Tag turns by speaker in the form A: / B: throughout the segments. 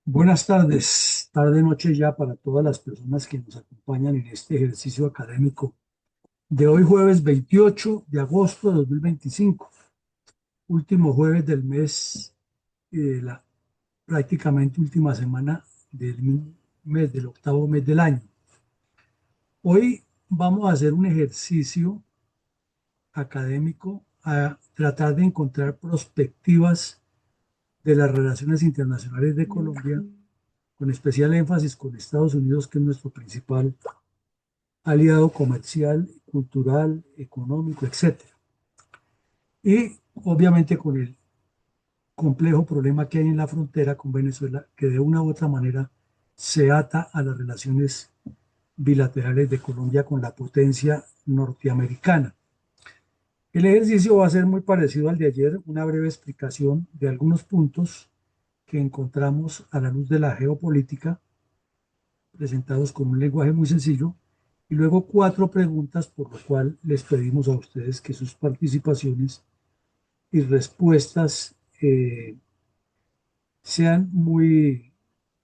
A: Buenas tardes, tarde noche ya para todas las personas que nos acompañan en este ejercicio académico de hoy jueves 28 de agosto de 2025, último jueves del mes, la prácticamente última semana del octavo mes del año. Hoy vamos a hacer un ejercicio académico a tratar de encontrar perspectivas de las relaciones internacionales de Colombia, con especial énfasis con Estados Unidos, que es nuestro principal aliado comercial, cultural, económico, etcétera. Y obviamente con el complejo problema que hay en la frontera con Venezuela, que de una u otra manera se ata a las relaciones bilaterales de Colombia con la potencia norteamericana. El ejercicio va a ser muy parecido al de ayer, una breve explicación de algunos puntos que encontramos a la luz de la geopolítica, presentados con un lenguaje muy sencillo, y luego cuatro preguntas, por lo cual les pedimos a ustedes que sus participaciones y respuestas sean muy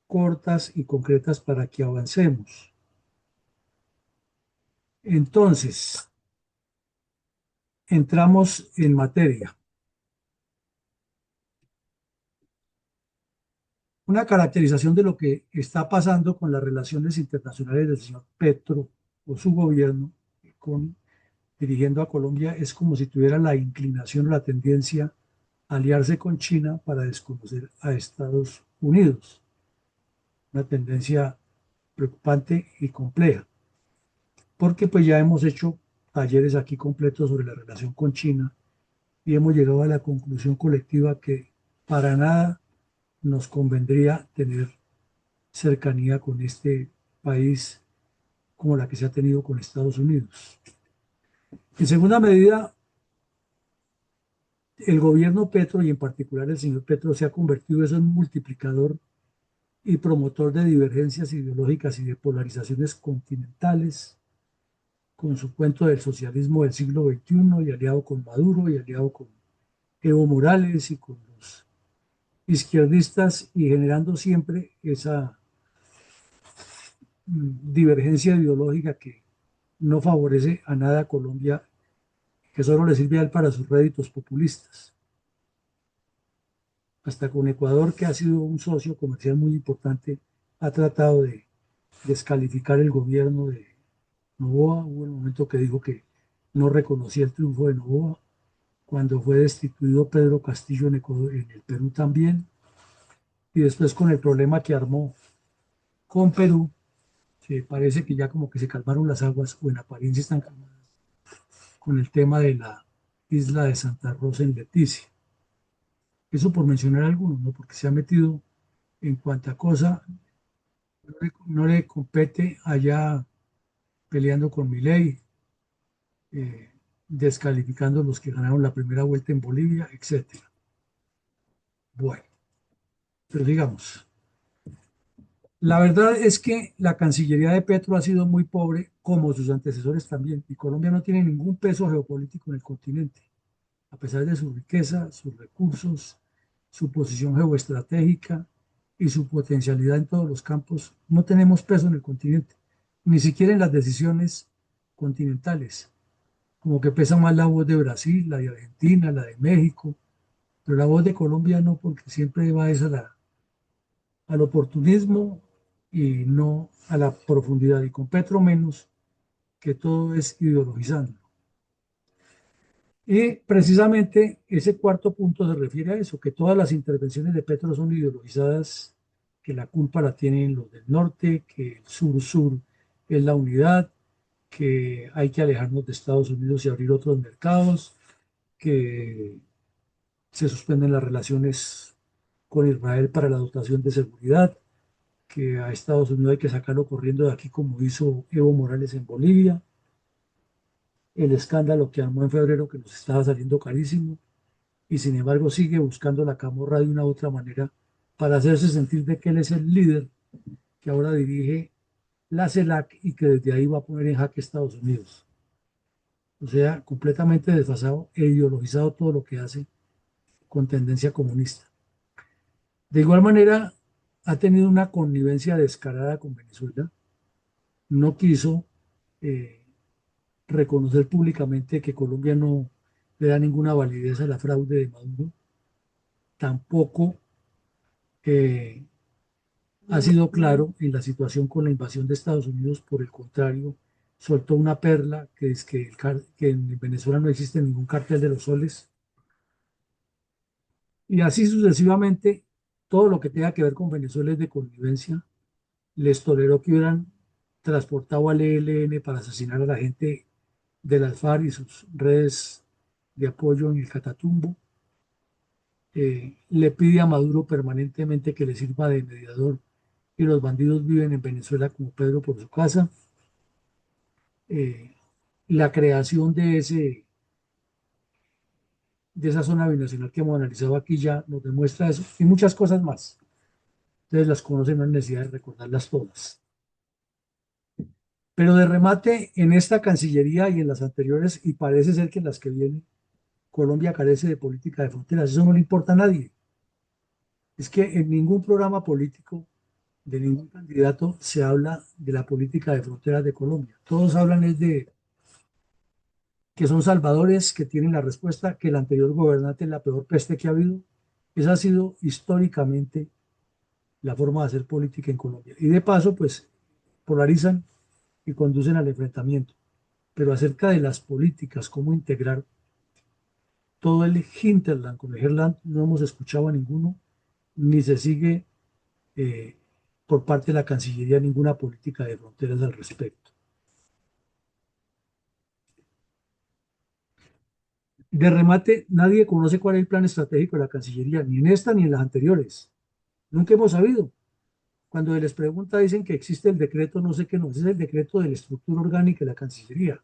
A: cortas y concretas para que avancemos. Entonces, entramos en materia. Una caracterización de lo que está pasando con las relaciones internacionales del señor Petro o su gobierno con, dirigiendo a Colombia es como si tuviera la inclinación o la tendencia a aliarse con China para desconocer a Estados Unidos. Una tendencia preocupante y compleja, porque pues ya hemos hecho talleres aquí completos sobre la relación con China y hemos llegado a la conclusión colectiva que para nada nos convendría tener cercanía con este país como la que se ha tenido con Estados Unidos. En segunda medida, el gobierno Petro y en particular el señor Petro se ha convertido en un multiplicador y promotor de divergencias ideológicas y de polarizaciones continentales, con su cuento del socialismo del siglo XXI y aliado con Maduro y aliado con Evo Morales y con los izquierdistas y generando siempre esa divergencia ideológica que no favorece a nada a Colombia, que solo le sirve a él para sus réditos populistas. Hasta con Ecuador, que ha sido un socio comercial muy importante, ha tratado de descalificar el gobierno de Noboa. Hubo un momento que dijo que no reconocía el triunfo de Noboa. Cuando fue destituido Pedro Castillo en Ecuador, en el Perú también. Y después con el problema que armó con Perú, que parece que ya como que se calmaron las aguas, o en apariencia están calmadas, con el tema de la isla de Santa Rosa en Leticia. Eso por mencionar algunos, ¿no? Porque se ha metido en cuanta cosa no le compete allá peleando con Milei, eh, descalificando a los que ganaron la primera vuelta en Bolivia, etcétera. Bueno, pero digamos, la verdad es que la Cancillería de Petro ha sido muy pobre, como sus antecesores también, y Colombia no tiene ningún peso geopolítico en el continente, a pesar de su riqueza, sus recursos, su posición geoestratégica y su potencialidad en todos los campos. No tenemos peso en el continente, ni siquiera en las decisiones continentales. Como que pesa más la voz de Brasil, la de Argentina, la de México, pero la voz de Colombia no, porque siempre va esa al oportunismo y no a la profundidad. Y con Petro menos, que todo es ideologizando. Y precisamente ese cuarto punto se refiere a eso, que todas las intervenciones de Petro son ideologizadas, que la culpa la tienen los del norte, que el sur-sur es la unidad, que hay que alejarnos de Estados Unidos y abrir otros mercados, que se suspenden las relaciones con Israel para la dotación de seguridad, que a Estados Unidos hay que sacarlo corriendo de aquí como hizo Evo Morales en Bolivia, el escándalo que armó en febrero que nos estaba saliendo carísimo y sin embargo sigue buscando la camorra de una u otra manera para hacerse sentir de que él es el líder que ahora dirige la CELAC y que desde ahí va a poner en jaque Estados Unidos. O sea, completamente desfasado e ideologizado todo lo que hace con tendencia comunista. De igual manera, ha tenido una connivencia descarada con Venezuela, no quiso eh, reconocer públicamente que Colombia no le da ninguna validez a la fraude de Maduro, tampoco eh, ha sido claro en la situación con la invasión de Estados Unidos, por el contrario, soltó una perla que es que, que en Venezuela no existe ningún cartel de los soles, y así sucesivamente, todo lo que tenga que ver con Venezuela es de connivencia. Les toleró que hubieran transportado al ELN para asesinar a la gente de las FARC y sus redes de apoyo en el Catatumbo. Le pide a Maduro permanentemente que le sirva de mediador y los bandidos viven en Venezuela como Pedro por su casa. Eh, la creación de esa zona binacional que hemos analizado aquí ya nos demuestra eso y muchas cosas más. Ustedes las conocen, no hay necesidad de recordarlas todas. Pero de remate, en esta Cancillería y en las anteriores, y parece ser que en las que vienen, Colombia carece de política de fronteras. Eso no le importa a nadie. Es que en ningún programa político de ningún candidato se habla de la política de fronteras de Colombia. Todos hablan es de que son salvadores, que tienen la respuesta, que el anterior gobernante es la peor peste que ha habido. Esa ha sido históricamente la forma de hacer política en Colombia. Y de paso, pues polarizan y conducen al enfrentamiento. Pero acerca de las políticas, cómo integrar todo el hinterland con el herland, no hemos escuchado a ninguno, ni se sigue eh, por parte de la Cancillería ninguna política de fronteras al respecto. De remate, nadie conoce cuál es el plan estratégico de la Cancillería, ni en esta ni en las anteriores. Nunca hemos sabido. Cuando se les pregunta, dicen que existe el decreto, no sé qué no, ese es el decreto de la estructura orgánica de la Cancillería,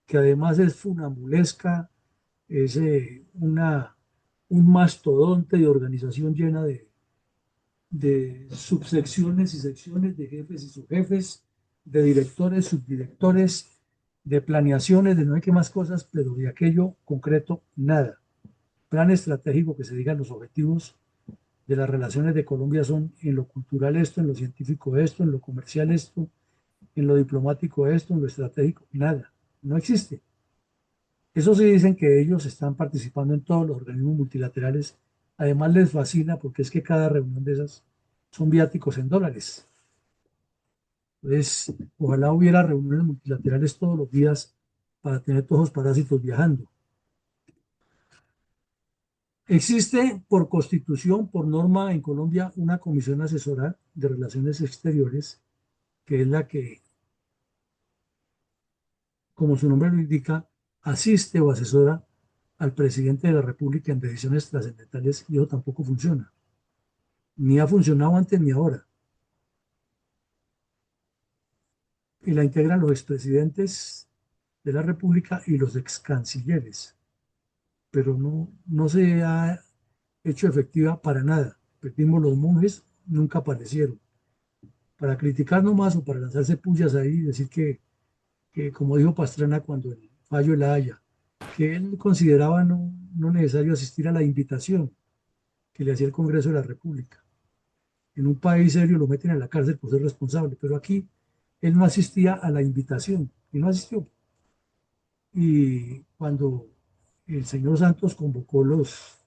A: que además es funambulesca, es un mastodonte de organización llena de subsecciones y secciones, de jefes y subjefes, de directores, subdirectores, de planeaciones, de no hay qué más cosas, pero de aquello concreto, nada. Plan estratégico que se digan los objetivos de las relaciones de Colombia son en lo cultural esto, en lo científico esto, en lo comercial esto, en lo diplomático esto, en lo estratégico, nada, no existe. Eso sí dicen que ellos están participando en todos los organismos multilaterales. Además les fascina porque es que cada reunión de esas son viáticos en dólares. Entonces, ojalá hubiera reuniones multilaterales todos los días para tener todos los parásitos viajando. Existe por constitución, por norma en Colombia, una comisión asesora de relaciones exteriores, que es la que, como su nombre lo indica, asiste o asesora al presidente de la República en decisiones trascendentales y eso tampoco funciona. Ni ha funcionado antes ni ahora. Y la integran los expresidentes de la República y los excancilleres, pero no se ha hecho efectiva para nada. Perdimos los monjes, nunca aparecieron. Para criticar nomás o para lanzarse pullas ahí y decir que, como dijo Pastrana cuando el fallo de la Haya, que él consideraba no necesario asistir a la invitación que le hacía el Congreso de la República. En un país serio lo meten a la cárcel por ser responsable, pero aquí él no asistía a la invitación y no asistió. Y cuando el señor Santos convocó los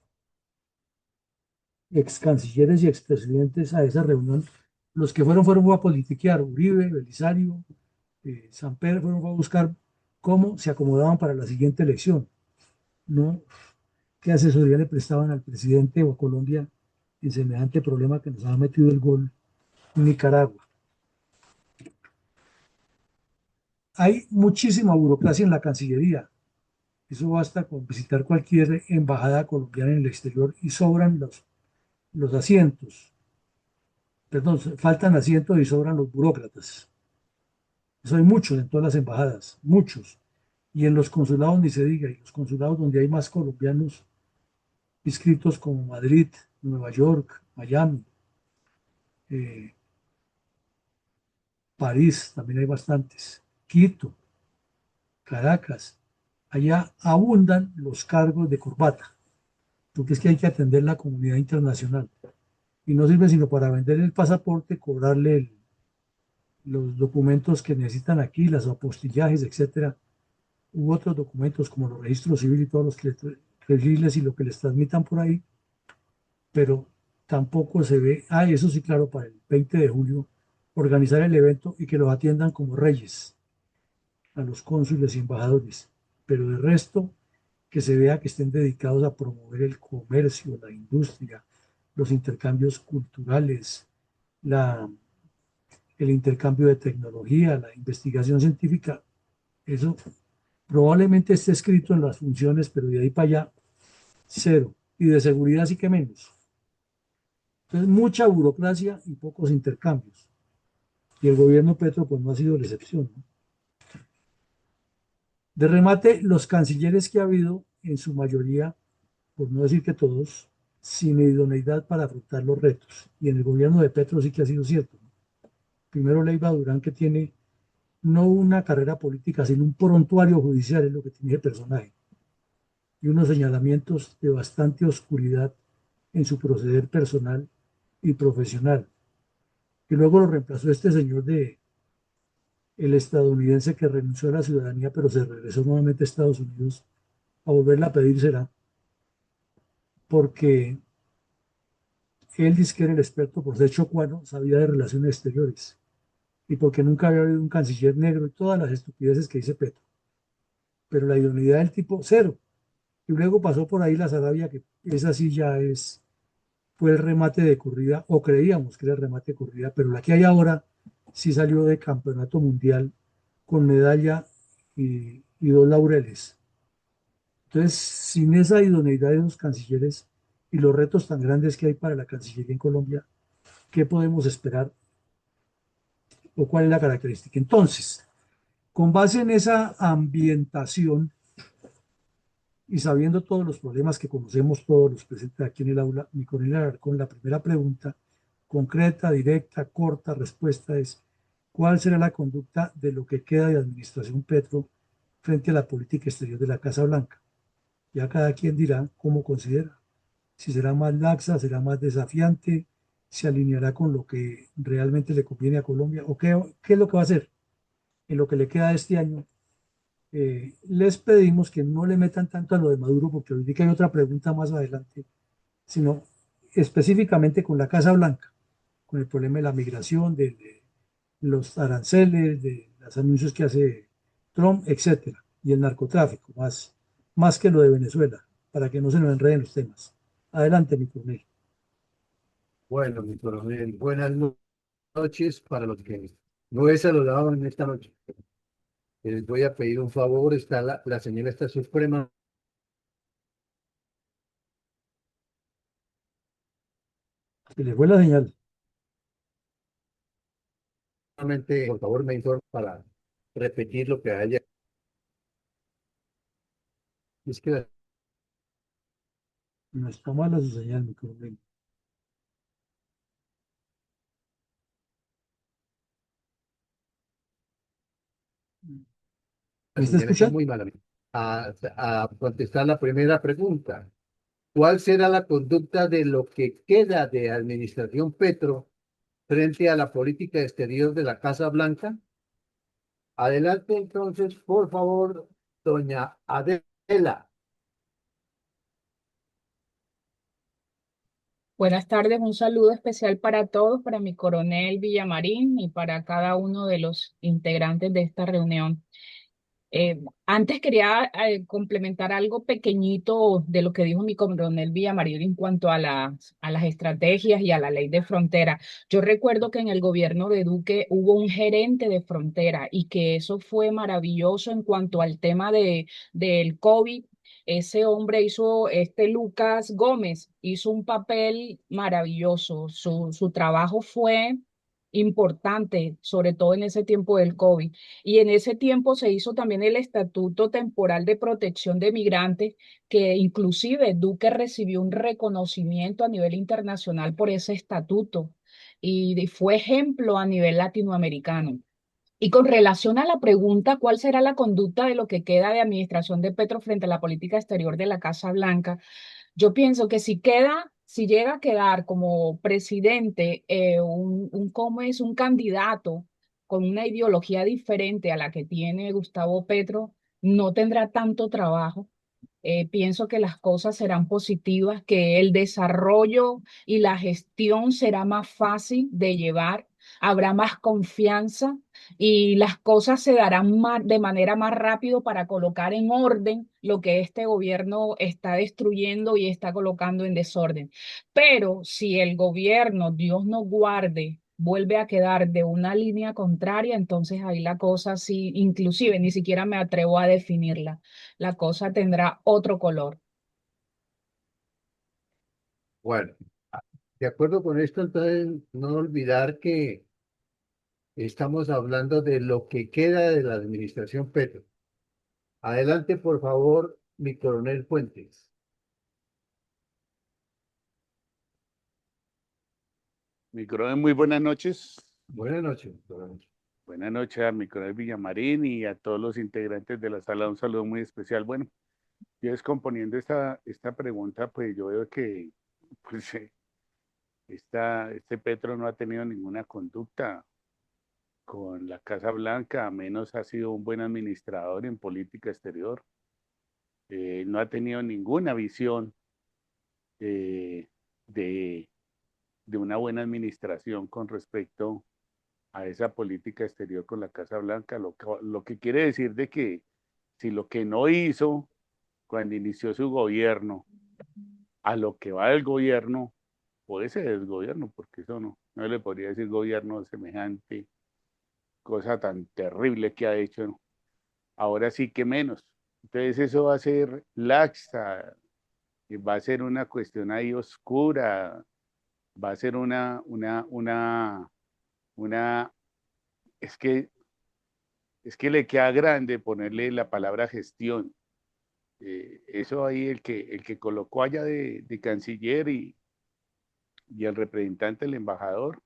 A: ex cancilleres y expresidentes a esa reunión, los que fueron a politiquear, Uribe, Belisario, Samper, fueron a buscar cómo se acomodaban para la siguiente elección, no qué asesoría le prestaban al presidente o a Colombia en semejante problema que nos ha metido el gol en Nicaragua. Hay muchísima burocracia en la Cancillería. Eso basta con visitar cualquier embajada colombiana en el exterior y sobran los asientos. Perdón, faltan asientos y sobran los burócratas. Eso hay muchos en todas las embajadas, muchos. Y en los consulados ni se diga, y los consulados donde hay más colombianos inscritos como Madrid, Nueva York, Miami, eh, París, también hay bastantes, Quito, Caracas. Allá abundan los cargos de corbata, porque es que hay que atender la comunidad internacional. y no sirve sino para vender el pasaporte, cobrarle los documentos que necesitan aquí, los apostillajes, etcétera, u otros documentos como los registros civiles y todos los que regiles y lo que les transmitan por ahí, pero tampoco se ve, eso sí, claro, para el 20 de julio, organizar el evento y que los atiendan como reyes a los cónsules y embajadores, pero de resto, que se vea que estén dedicados a promover el comercio, la industria, los intercambios culturales, la, el intercambio de tecnología, la investigación científica, eso probablemente esté escrito en las funciones, pero de ahí para allá, cero. Y de seguridad sí que menos. Entonces, mucha burocracia y pocos intercambios. Y el gobierno Petro, pues no ha sido la excepción, ¿no? De remate, los cancilleres que ha habido, en su mayoría, por no decir que todos, sin idoneidad para afrontar los retos. Y en el gobierno de Petro sí que ha sido cierto, ¿no? Primero Leiva Durán, que tiene no una carrera política, sino un prontuario judicial, es lo que tiene ese personaje. Y unos señalamientos de bastante oscuridad en su proceder personal y profesional. Y luego lo reemplazó este señor de el estadounidense que renunció a la ciudadanía, pero se regresó nuevamente a Estados Unidos a volverla a pedírsela, porque él dice que era el experto por ser chocuano, sabía de relaciones exteriores, y porque nunca había habido un canciller negro y todas las estupideces que dice Petro. Pero la idoneidad del tipo, cero. Y luego pasó por ahí la Sarabia, que esa sí ya fue el remate de corrida, o creíamos que era el remate de corrida, pero la que hay ahora sí salió de campeonato mundial con medalla y dos laureles. Entonces, sin esa idoneidad de los cancilleres y los retos tan grandes que hay para la Cancillería en Colombia, ¿qué podemos esperar o cuál es la característica? Entonces, con base en esa ambientación y sabiendo todos los problemas que conocemos todos los presentes aquí en el aula, mi coronel Alarcón, la primera pregunta, concreta, directa, corta, respuesta es, ¿cuál será la conducta de lo que queda de administración Petro frente a la política exterior de la Casa Blanca? Ya cada quien dirá cómo considera. Si será más laxa, será más desafiante, se alineará con lo que realmente le conviene a Colombia, o qué es lo que va a hacer en lo que le queda de este año. Les pedimos que no le metan tanto a lo de Maduro, porque ahorita hay otra pregunta más adelante, sino específicamente con la Casa Blanca, con el problema de la migración, de los aranceles, de los anuncios que hace Trump, etcétera, y el narcotráfico, más que lo de Venezuela, para que no se nos enreden los temas. Adelante, mi coronel.
B: Bueno, mi coronel, buenas noches para los que no he saludado en esta noche. Les voy a pedir un favor, está la señora está supremamente,
A: Se le fue la señal.
B: por favor, me informa para repetir lo que haya. Es que
A: No está mala su señal, mi coronel.
B: la
A: ¿Me está
B: señal está
A: escuchando?
B: muy mala. A contestar la primera pregunta. ¿Cuál será la conducta de lo que queda de administración Petro frente a la política exterior de la Casa Blanca? Adelante entonces, por favor, doña Adela.
C: Buenas tardes, un saludo especial para todos, para mi coronel Villamarín y para cada uno de los integrantes de esta reunión. Antes quería complementar algo pequeñito de lo que dijo mi coronel Villamarín en cuanto a las estrategias y a la ley de frontera. Yo recuerdo que en el gobierno de Duque hubo un gerente de frontera y que eso fue maravilloso en cuanto al tema del COVID. Ese hombre hizo, este Lucas Gómez, hizo un papel maravilloso. Su trabajo fue importante, sobre todo en ese tiempo del COVID. Y en ese tiempo se hizo también el Estatuto Temporal de Protección de Migrantes, que inclusive Duque recibió un reconocimiento a nivel internacional por ese estatuto y fue ejemplo a nivel latinoamericano. Y con relación a la pregunta, ¿cuál será la conducta de lo que queda de administración de Petro frente a la política exterior de la Casa Blanca? Yo pienso que si queda, si llega a quedar como presidente ¿cómo es? Un candidato con una ideología diferente a la que tiene Gustavo Petro, no tendrá tanto trabajo. Pienso que las cosas serán positivas, que el desarrollo y la gestión será más fácil de llevar, habrá más confianza y las cosas se darán de manera más rápido para colocar en orden lo que este gobierno está destruyendo y está colocando en desorden. Pero si el gobierno, Dios nos guarde, vuelve a quedar de una línea contraria, entonces ahí la cosa sí, inclusive ni siquiera me atrevo a definirla, la cosa tendrá otro color.
B: Bueno, de acuerdo con esto, entonces no olvidar que estamos hablando de lo que queda de la administración Petro. Adelante, por favor, mi coronel Fuentes.
D: Mi coronel, muy buenas noches.
B: Buenas noches, coronel.
D: Buenas noches a mi coronel Villamarín y a todos los integrantes de la sala. Un saludo muy especial. Bueno, yo descomponiendo esta pregunta, pues yo veo que pues, este Petro no ha tenido ninguna conducta con la Casa Blanca, a menos ha sido un buen administrador en política exterior. No ha tenido ninguna visión eh, de, de una buena administración con respecto a esa política exterior con la Casa Blanca, lo que quiere decir de que si lo que no hizo cuando inició su gobierno, a lo que va del gobierno, puede ser el gobierno, porque eso no le podría decir gobierno semejante cosa tan terrible que ha hecho, ¿no? Ahora sí que menos. Entonces eso va a ser laxa, y va a ser una cuestión ahí oscura, va a ser una, es que es que le queda grande ponerle la palabra gestión. Eso ahí el que colocó allá de canciller y el representante, el embajador,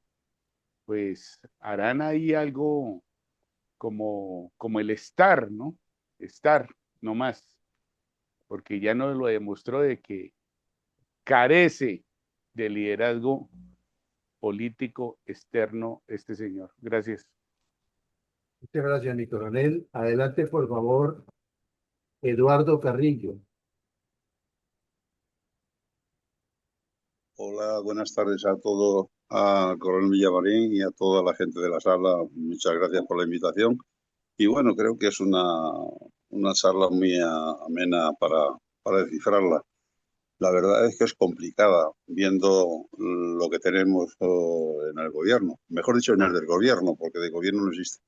D: pues harán ahí algo como el estar, ¿no? Estar, no más, porque ya nos lo demostró de que carece de liderazgo político externo este señor. Gracias.
B: Muchas gracias, mi coronel. Adelante, por favor, Eduardo Carrillo.
E: Hola, buenas tardes a todos, a Coronel Villamarín y a toda la gente de la sala. Muchas gracias por la invitación. Y bueno, creo que es una charla muy amena para descifrarla. La verdad es que es complicada viendo lo que tenemos en el gobierno. Mejor dicho, en el del gobierno, porque de gobierno no existe.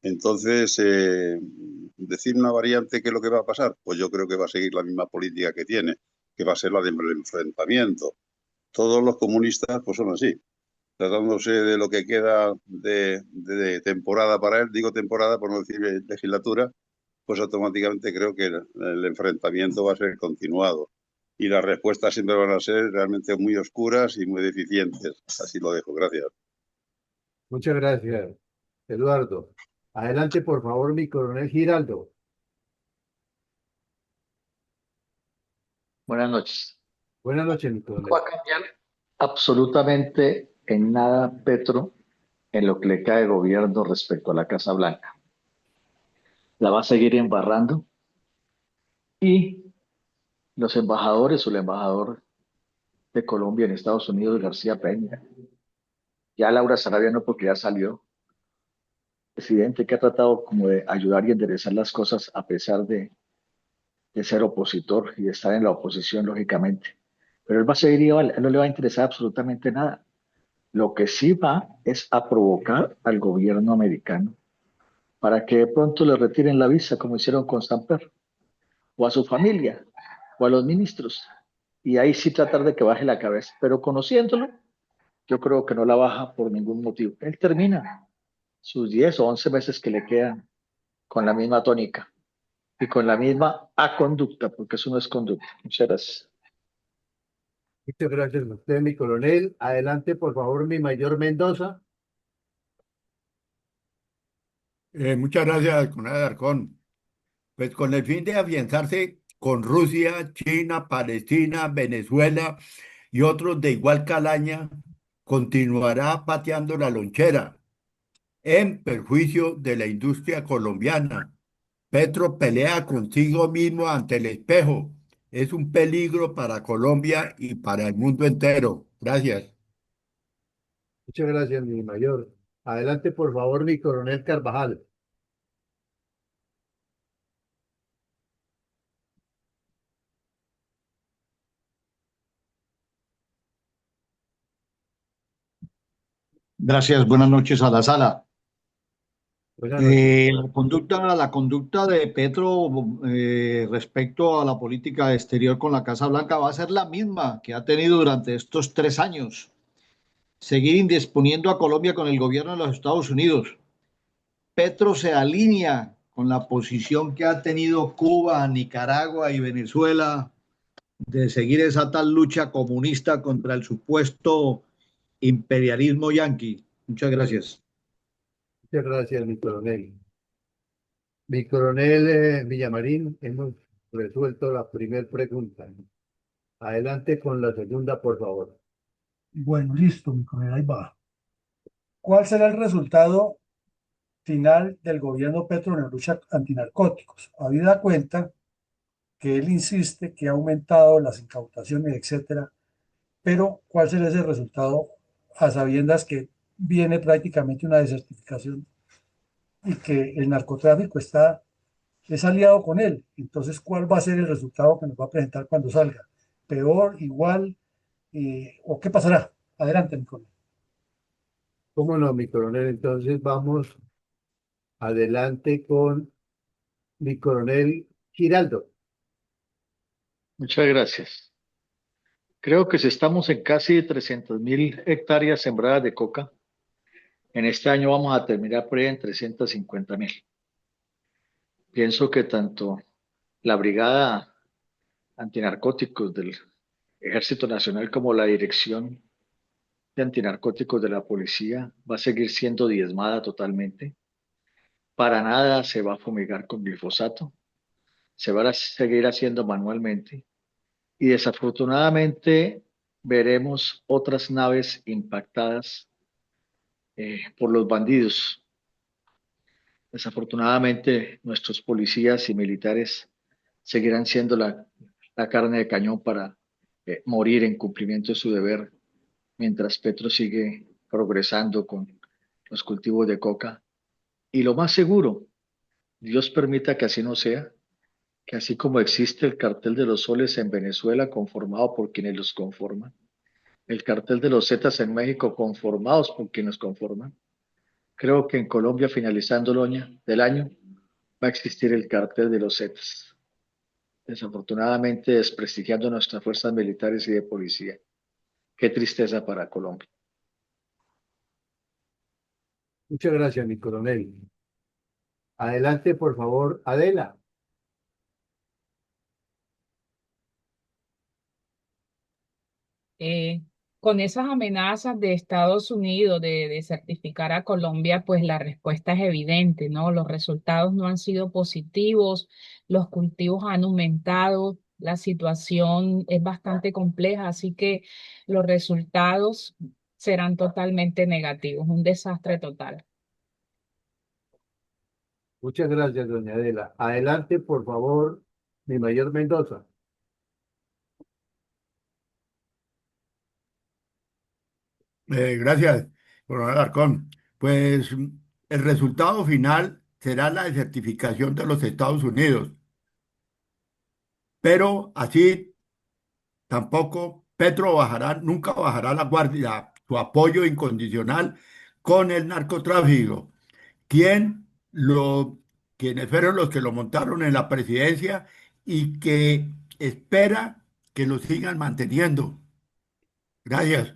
E: Entonces, decir una variante, ¿qué es lo que va a pasar? Pues yo creo que va a seguir la misma política que tiene, que va a ser la del enfrentamiento. Todos los comunistas pues son así, tratándose de lo que queda de temporada para él, digo temporada por no decir legislatura, pues automáticamente creo que el enfrentamiento va a ser continuado. Y las respuestas siempre van a ser realmente muy oscuras y muy deficientes. Así lo dejo. Gracias.
B: Muchas gracias, Eduardo. Adelante, por favor, mi coronel Giraldo.
F: Buenas noches.
B: Buenas noches, mi
F: No va
B: coronel.
F: a cambiar absolutamente en nada Petro en lo que le cae de gobierno respecto a la Casa Blanca. La va a seguir embarrando y los embajadores o el embajador de Colombia en Estados Unidos, García Peña, ya Laura Sarabia no porque ya salió, presidente que ha tratado como de ayudar y enderezar las cosas a pesar de ser opositor y de estar en la oposición, lógicamente. Pero él va a seguir igual, a él no le va a interesar absolutamente nada. Lo que sí va es a provocar al gobierno americano para que de pronto le retiren la visa, como hicieron con Samper, o a su familia, o a los ministros. Y ahí sí tratar de que baje la cabeza. Pero conociéndolo, yo creo que no la baja por ningún motivo. Él termina sus 10 o 11 meses que le quedan con la misma tónica y con la misma conducta, porque eso no es conducta. Muchas gracias.
B: Muchas gracias a usted, mi coronel. Adelante, por favor, mi mayor Mendoza.
G: Muchas gracias, Conrad Alarcón. Pues con el fin de afianzarse con Rusia, China, Palestina, Venezuela, y otros de igual calaña, continuará pateando la lonchera en perjuicio de la industria colombiana. Petro pelea consigo mismo ante el espejo. Es un peligro para Colombia y para el mundo entero. Gracias.
B: Muchas gracias, mi mayor. Adelante, por favor, mi coronel Carvajal.
H: Gracias, buenas noches a la sala.
B: Buenas noches.
H: La conducta de Petro respecto a la política exterior con la Casa Blanca va a ser la misma que ha tenido durante estos 3 años. Seguir indisponiendo a Colombia con el gobierno de los Estados Unidos. Petro se alinea con la posición que ha tenido Cuba, Nicaragua y Venezuela de seguir esa tal lucha comunista contra el supuesto imperialismo yanqui. Muchas gracias.
B: Muchas gracias, mi coronel. Mi coronel Villamarín, hemos resuelto la primera pregunta. Adelante con la segunda, por favor.
A: Bueno, listo, mi coronel, ahí va. ¿Cuál será el resultado final del gobierno Petro en la lucha antinarcóticos? Habida cuenta que él insiste que ha aumentado las incautaciones, etcétera, pero ¿cuál será ese resultado a sabiendas que viene prácticamente una desertificación y que el narcotráfico es aliado con él? Entonces, ¿cuál va a ser el resultado que nos va a presentar cuando salga? ¿Peor, igual, o qué pasará? Adelante, Nicolás.
B: ¿Cómo no, mi coronel? Entonces vamos adelante con mi coronel Giraldo.
F: Muchas gracias. Creo que si estamos en casi 300.000 hectáreas sembradas de coca, en este año vamos a terminar por ahí en 350.000. Pienso que tanto la Brigada Antinarcóticos del Ejército Nacional como la Dirección de Antinarcóticos de la Policía va a seguir siendo diezmada totalmente. Para nada se va a fumigar con glifosato, se va a seguir haciendo manualmente y desafortunadamente veremos otras naves impactadas por los bandidos. Desafortunadamente nuestros policías y militares seguirán siendo la carne de cañón para morir en cumplimiento de su deber, mientras Petro sigue progresando con los cultivos de coca. Y lo más seguro, Dios permita que así no sea, que así como existe el cartel de los soles en Venezuela conformado por quienes los conforman, el cartel de los Zetas en México conformados por quienes los conforman, creo que en Colombia finalizando del año va a existir el cartel de los Zetas, desafortunadamente desprestigiando nuestras fuerzas militares y de policía. Qué tristeza para Colombia.
B: Muchas gracias, mi coronel. Adelante, por favor, Adela.
C: Eh, con esas amenazas de Estados Unidos de certificar a Colombia, pues la respuesta es evidente, ¿no? Los resultados no han sido positivos, los cultivos han aumentado, la situación es bastante compleja, así que los resultados serán totalmente negativos, un desastre total.
B: Muchas gracias, doña Adela. Adelante, por favor, mi mayor Mendoza.
G: Gracias, coronel Alarcón. Pues el resultado final será la desertificación de los Estados Unidos, pero así tampoco Petro bajará, nunca bajará la guardia, su apoyo incondicional con el narcotráfico. ¿Quién lo, quienes fueron los que lo montaron en la presidencia y que espera que lo sigan manteniendo? Gracias.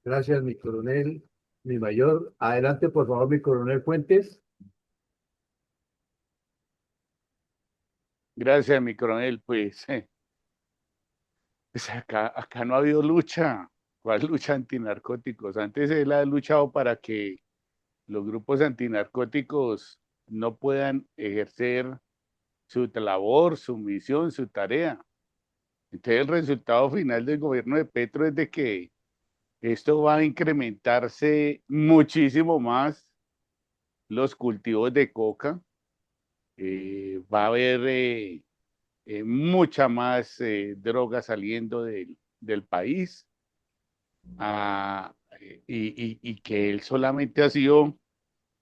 B: Gracias, mi coronel, mi mayor. Adelante, por favor, mi coronel Fuentes.
D: Gracias, mi coronel. Pues, pues acá no ha habido lucha. ¿Cuál lucha antinarcóticos? Antes él ha luchado para que los grupos antinarcóticos no puedan ejercer su labor, su misión, su tarea. Entonces el resultado final del gobierno de Petro es de que esto va a incrementarse muchísimo más los cultivos de coca, va a haber mucha más droga saliendo del país, y que él solamente ha sido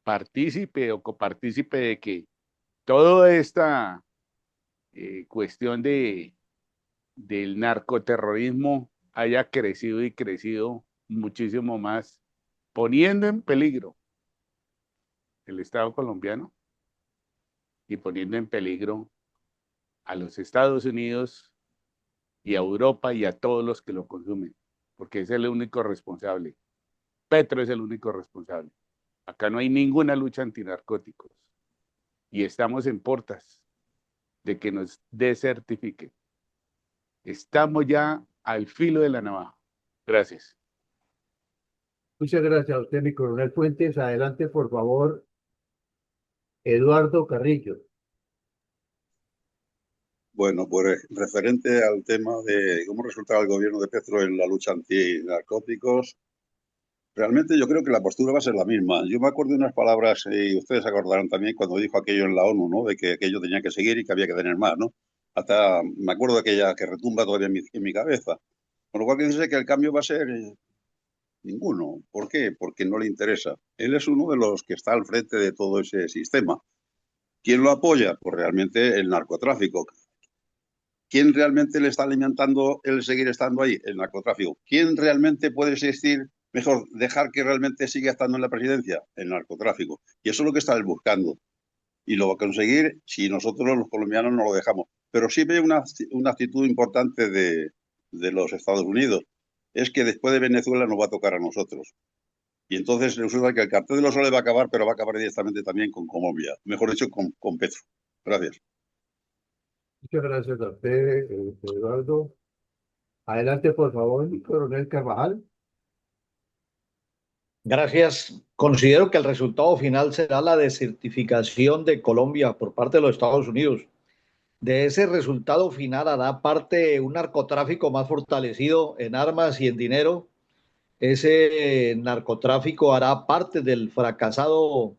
D: partícipe o copartícipe de que toda esta cuestión del narcoterrorismo haya crecido y crecido muchísimo más, poniendo en peligro el Estado colombiano y poniendo en peligro a los Estados Unidos y a Europa y a todos los que lo consumen, porque es el único responsable. Petro es el único responsable. Acá no hay ninguna lucha antinarcóticos y estamos en portas de que nos desertifiquen. Estamos ya al filo de la navaja. Gracias.
B: Muchas gracias a usted, mi coronel Fuentes. Adelante, por favor, Eduardo Carrillo.
E: Bueno, pues referente al tema de cómo resultará el gobierno de Petro en la lucha antinarcóticos, realmente yo creo que la postura va a ser la misma. Yo me acuerdo de unas palabras, y ustedes se acordarán también cuando dijo aquello en la ONU, ¿no? De que aquello tenía que seguir y que había que tener más, ¿no? Hasta me acuerdo de aquella que retumba todavía en mi cabeza. Con lo cual quiere decir que el cambio va a ser ninguno. ¿Por qué? Porque no le interesa. Él es uno de los que está al frente de todo ese sistema. ¿Quién lo apoya? Pues realmente el narcotráfico. ¿Quién realmente le está alimentando el seguir estando ahí? El narcotráfico. ¿Quién realmente puede existir, mejor, dejar que realmente siga estando en la presidencia? El narcotráfico. Y eso es lo que está él buscando. Y lo va a conseguir si nosotros los colombianos no lo dejamos. Pero sí veo una actitud importante de los Estados Unidos. Es que después de Venezuela nos va a tocar a nosotros. Y entonces resulta que el cartel de los soles va a acabar, pero va a acabar directamente también con Colombia. Mejor dicho, con Petro. Gracias.
B: Muchas gracias a usted, Eduardo. Adelante, por favor, mi coronel Carvajal.
H: Gracias. Considero que el resultado final será la desertificación de Colombia por parte de los Estados Unidos. De ese resultado final hará parte un narcotráfico más fortalecido en armas y en dinero. Ese narcotráfico hará parte del fracasado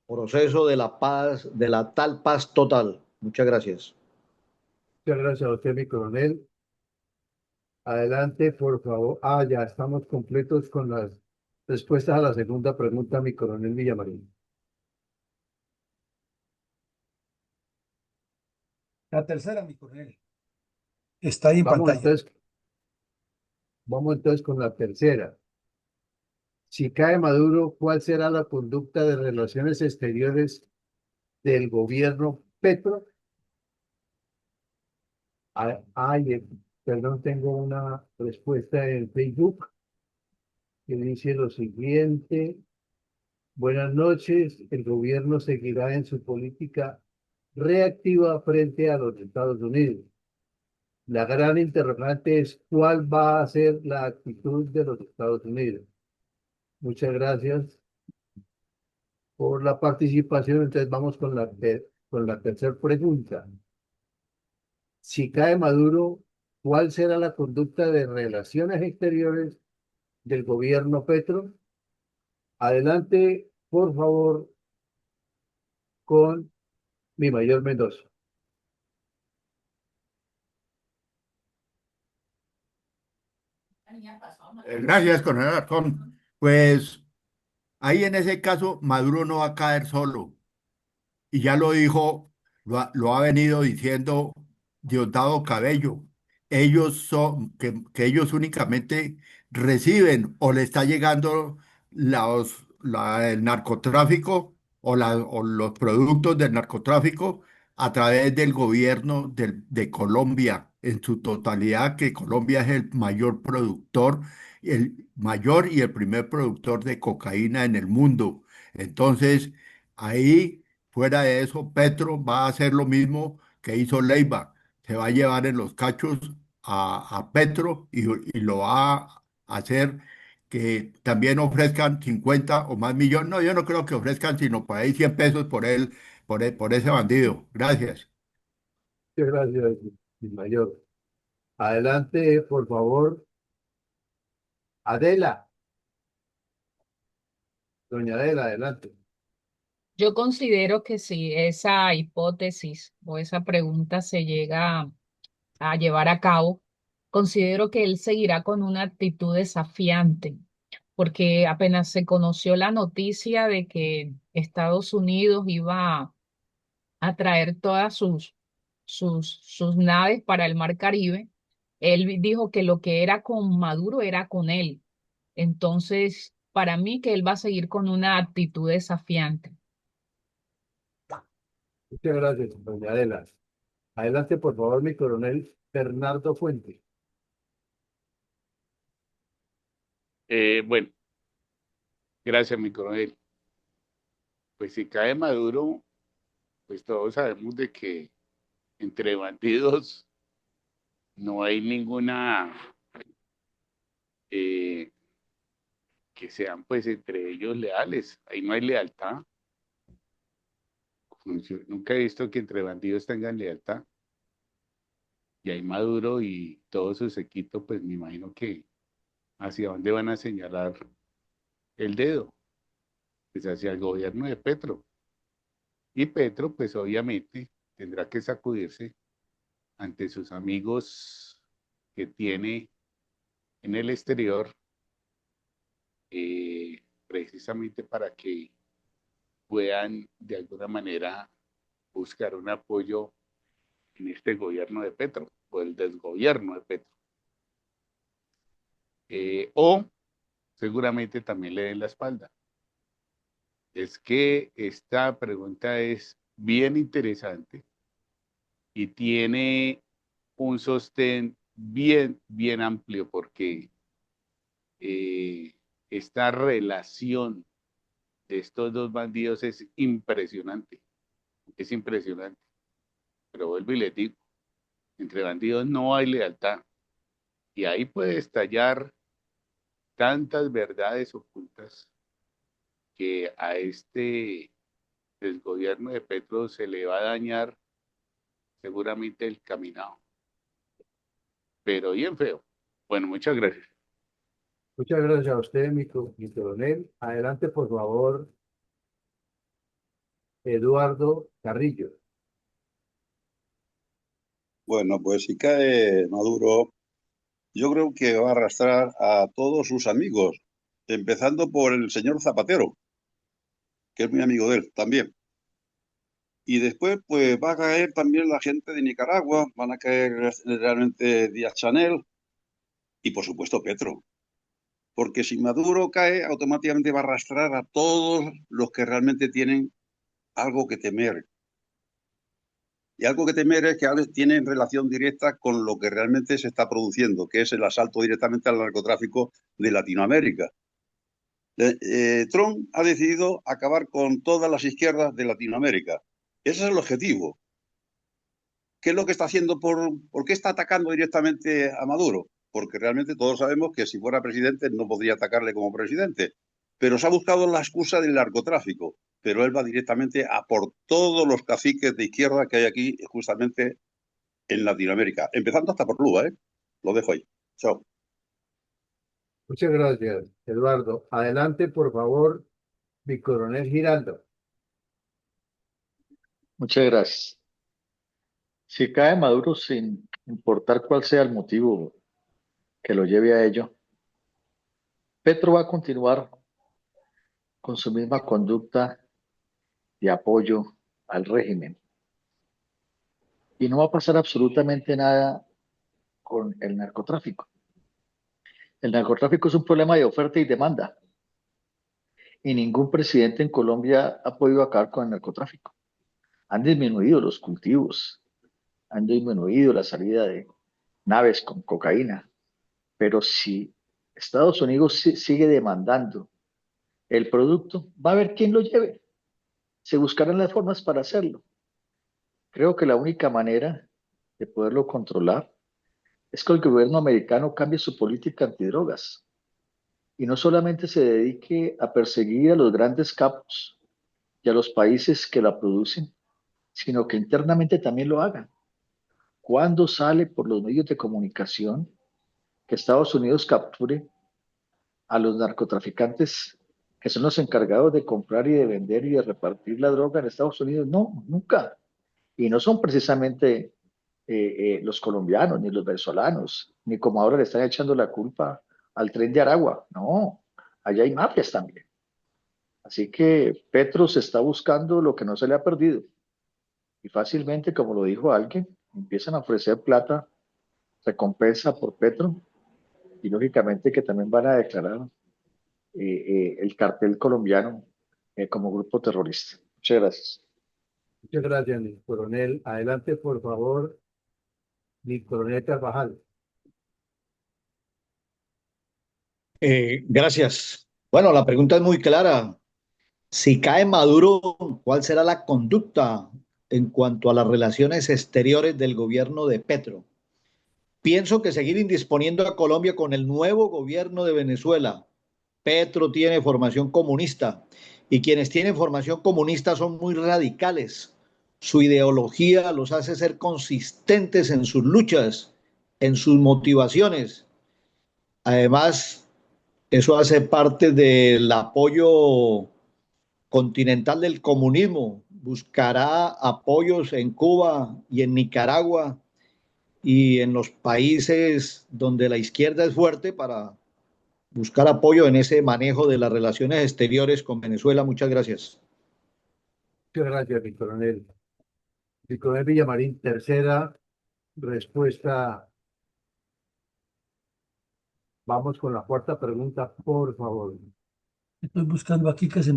H: proceso de la paz, de la tal paz total. Muchas gracias.
B: Muchas gracias a usted, mi coronel. Adelante, por favor. Ya estamos completos con las respuestas a la segunda pregunta, mi coronel Villamarín.
A: La tercera, mi coronel, está ahí en
B: Vamos
A: pantalla.
B: entonces, vamos entonces con la tercera. Si cae Maduro, ¿cuál será la conducta de relaciones exteriores del gobierno Petro? Perdón, tengo una respuesta en Facebook que dice lo siguiente. Buenas noches. El gobierno seguirá en su política reactiva frente a los Estados Unidos. La gran interrogante es cuál va a ser la actitud de los Estados Unidos. Muchas gracias por la participación. Entonces vamos con la tercera pregunta. Si cae Maduro, ¿cuál será la conducta de relaciones exteriores del gobierno Petro? Adelante, por favor, con mi mayor Mendoza.
G: Gracias, coronel Alarcón. Pues ahí en ese caso, Maduro no va a caer solo. Y ya lo dijo, lo ha venido diciendo Diosdado Cabello. Que ellos únicamente reciben o le está llegando el narcotráfico o los productos del narcotráfico a través del gobierno de Colombia en su totalidad, que Colombia es el mayor productor, el mayor y el primer productor de cocaína en el mundo. Entonces, ahí... Fuera de eso, Petro va a hacer lo mismo que hizo Leiva. Se va a llevar en los cachos a Petro y lo va a hacer que también ofrezcan 50 o más millones. No, yo no creo que ofrezcan, sino por ahí 100 pesos por él, por ese bandido. Gracias.
B: Muchas gracias, mi mayor. Adelante, por favor. Adela. Doña Adela, adelante.
C: Yo considero que si esa hipótesis o esa pregunta se llega a llevar a cabo, considero que él seguirá con una actitud desafiante, porque apenas se conoció la noticia de que Estados Unidos iba a traer todas sus naves para el Mar Caribe, él dijo que lo que era con Maduro era con él. Entonces, para mí que él va a seguir con una actitud desafiante.
B: Muchas gracias, doña Adela. Adelante, por favor, mi coronel Bernardo Fuente.
D: Bueno, gracias, mi coronel. Pues si cae Maduro, pues todos sabemos de que entre bandidos no hay ninguna eh, que sean pues entre ellos leales. Ahí no hay lealtad. Yo nunca he visto que entre bandidos tengan lealtad. Y ahí Maduro y todo su séquito, pues me imagino que hacia dónde van a señalar el dedo, pues hacia el gobierno de Petro. Y Petro, pues obviamente tendrá que sacudirse ante sus amigos que tiene en el exterior, precisamente para que puedan de alguna manera buscar un apoyo en este gobierno de Petro o el desgobierno de Petro. O seguramente también le den la espalda. Es que esta pregunta es bien interesante y tiene un sostén bien amplio porque esta relación de estos dos bandidos es impresionante, pero vuelvo y les digo, entre bandidos no hay lealtad y ahí puede estallar tantas verdades ocultas que a este desgobierno de Petro se le va a dañar seguramente el caminado, pero bien feo. Bueno, muchas gracias.
B: Muchas gracias a usted, mi coronel. Adelante, por favor, Eduardo Carrillo.
E: Bueno, pues si cae Maduro, yo creo que va a arrastrar a todos sus amigos, empezando por el señor Zapatero, que es muy amigo de él también. Y después, pues va a caer también la gente de Nicaragua, van a caer realmente Díaz-Chanel y, por supuesto, Petro. Porque si Maduro cae, automáticamente va a arrastrar a todos los que realmente tienen algo que temer. Y algo que temer es que tiene relación directa con lo que realmente se está produciendo, que es el asalto directamente al narcotráfico de Latinoamérica. Trump ha decidido acabar con todas las izquierdas de Latinoamérica. Ese es el objetivo. ¿Qué es lo que está haciendo? ¿Por qué está atacando directamente a Maduro? Porque realmente todos sabemos que si fuera presidente no podría atacarle como presidente. Pero se ha buscado la excusa del narcotráfico. Pero él va directamente a por todos los caciques de izquierda que hay aquí, justamente en Latinoamérica. Empezando hasta por Cuba, ¿eh? Lo dejo ahí. Chao.
B: Muchas gracias, Eduardo. Adelante, por favor, mi coronel Giraldo.
F: Muchas gracias. Si cae Maduro, sin importar cuál sea el motivo que lo lleve a ello, Petro va a continuar con su misma conducta de apoyo al régimen. Y no va a pasar absolutamente nada con el narcotráfico. El narcotráfico es un problema de oferta y demanda. Y ningún presidente en Colombia ha podido acabar con el narcotráfico. Han disminuido los cultivos, han disminuido la salida de naves con cocaína. Pero si Estados Unidos sigue demandando el producto, va a haber quien lo lleve. Se buscarán las formas para hacerlo. Creo que la única manera de poderlo controlar es que el gobierno americano cambie su política antidrogas y no solamente se dedique a perseguir a los grandes capos y a los países que la producen, sino que internamente también lo hagan. ¿Cuándo sale por los medios de comunicación que Estados Unidos capture a los narcotraficantes que son los encargados de comprar y de vender y de repartir la droga en Estados Unidos? No, nunca. Y no son precisamente los colombianos, ni los venezolanos, ni como ahora le están echando la culpa al tren de Aragua. No, allá hay mafias también. Así que Petro se está buscando lo que no se le ha perdido. Y fácilmente, como lo dijo alguien, empiezan a ofrecer plata, recompensa por Petro, y lógicamente que también van a declarar el cartel colombiano como grupo terrorista. Muchas gracias.
B: Muchas gracias, mi coronel. Adelante, por favor, mi coronel Carvajal.
H: Gracias. Bueno, la pregunta es muy clara. Si cae Maduro, ¿cuál será la conducta en cuanto a las relaciones exteriores del gobierno de Petro? Pienso que seguir indisponiendo a Colombia con el nuevo gobierno de Venezuela. Petro tiene formación comunista y quienes tienen formación comunista son muy radicales. Su ideología los hace ser consistentes en sus luchas, en sus motivaciones. Además, eso hace parte del apoyo continental del comunismo. Buscará apoyos en Cuba y en Nicaragua y en los países donde la izquierda es fuerte para buscar apoyo en ese manejo de las relaciones exteriores con Venezuela. Muchas gracias.
B: Muchas gracias, mi coronel. Mi coronel Villamarín, tercera respuesta. Vamos con la cuarta pregunta, por favor.
A: Estoy buscando aquí que se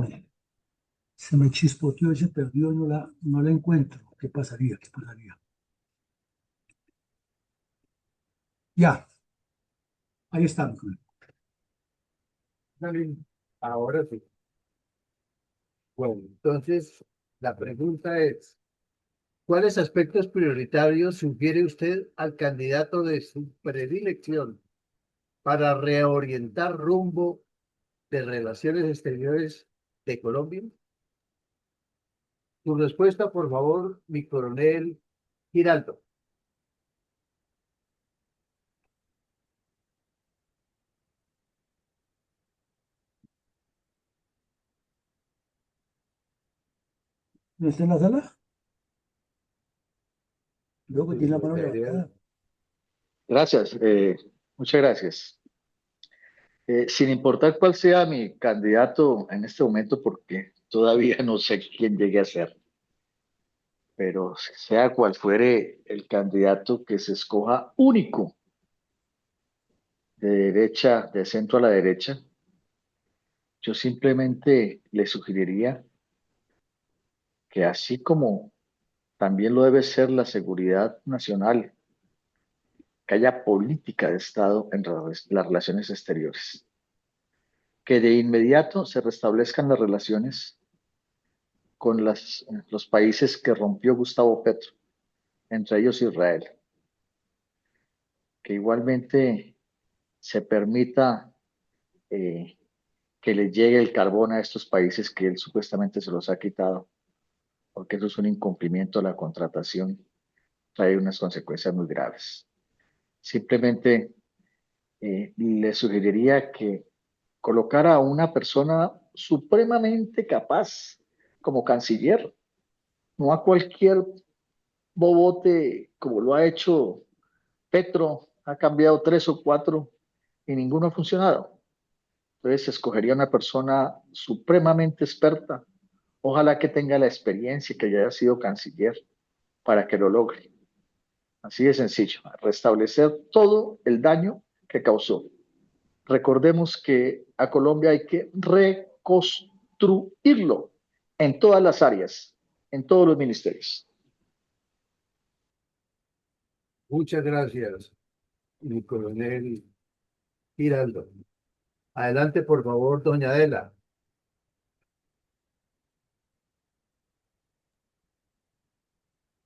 A: me chispoteó y se perdió, no la encuentro. ¿Qué pasaría? ¿Qué pasaría? Ya, ahí está.
B: Ahora sí. Bueno, entonces la pregunta es, ¿cuáles aspectos prioritarios sugiere usted al candidato de su predilección para reorientar rumbo de relaciones exteriores de Colombia? Su respuesta, por favor, mi coronel Giraldo.
A: ¿No está en la sala? Luego que tiene la mano levantada.
F: Gracias, muchas gracias. Sin importar cuál sea mi candidato en este momento, porque todavía no sé quién llegue a ser, pero sea cual fuere el candidato que se escoja único, de derecha, de centro a la derecha, yo simplemente le sugeriría que así como también lo debe ser la seguridad nacional, que haya política de Estado en las relaciones exteriores, que de inmediato se restablezcan las relaciones con los países que rompió Gustavo Petro, entre ellos Israel, que igualmente se permita que le llegue el carbón a estos países que él supuestamente se los ha quitado, porque eso es un incumplimiento de la contratación, trae unas consecuencias muy graves. Simplemente le sugeriría que colocara a una persona supremamente capaz como canciller, no a cualquier bobote como lo ha hecho Petro, ha cambiado 3 o 4 y ninguno ha funcionado. Entonces escogería una persona supremamente experta, ojalá que tenga la experiencia, que haya sido canciller, para que lo logre. Así de sencillo, restablecer todo el daño que causó. Recordemos que a Colombia hay que reconstruirlo en todas las áreas, en todos los ministerios.
B: Muchas gracias, mi coronel Giraldo. Adelante, por favor, doña Adela.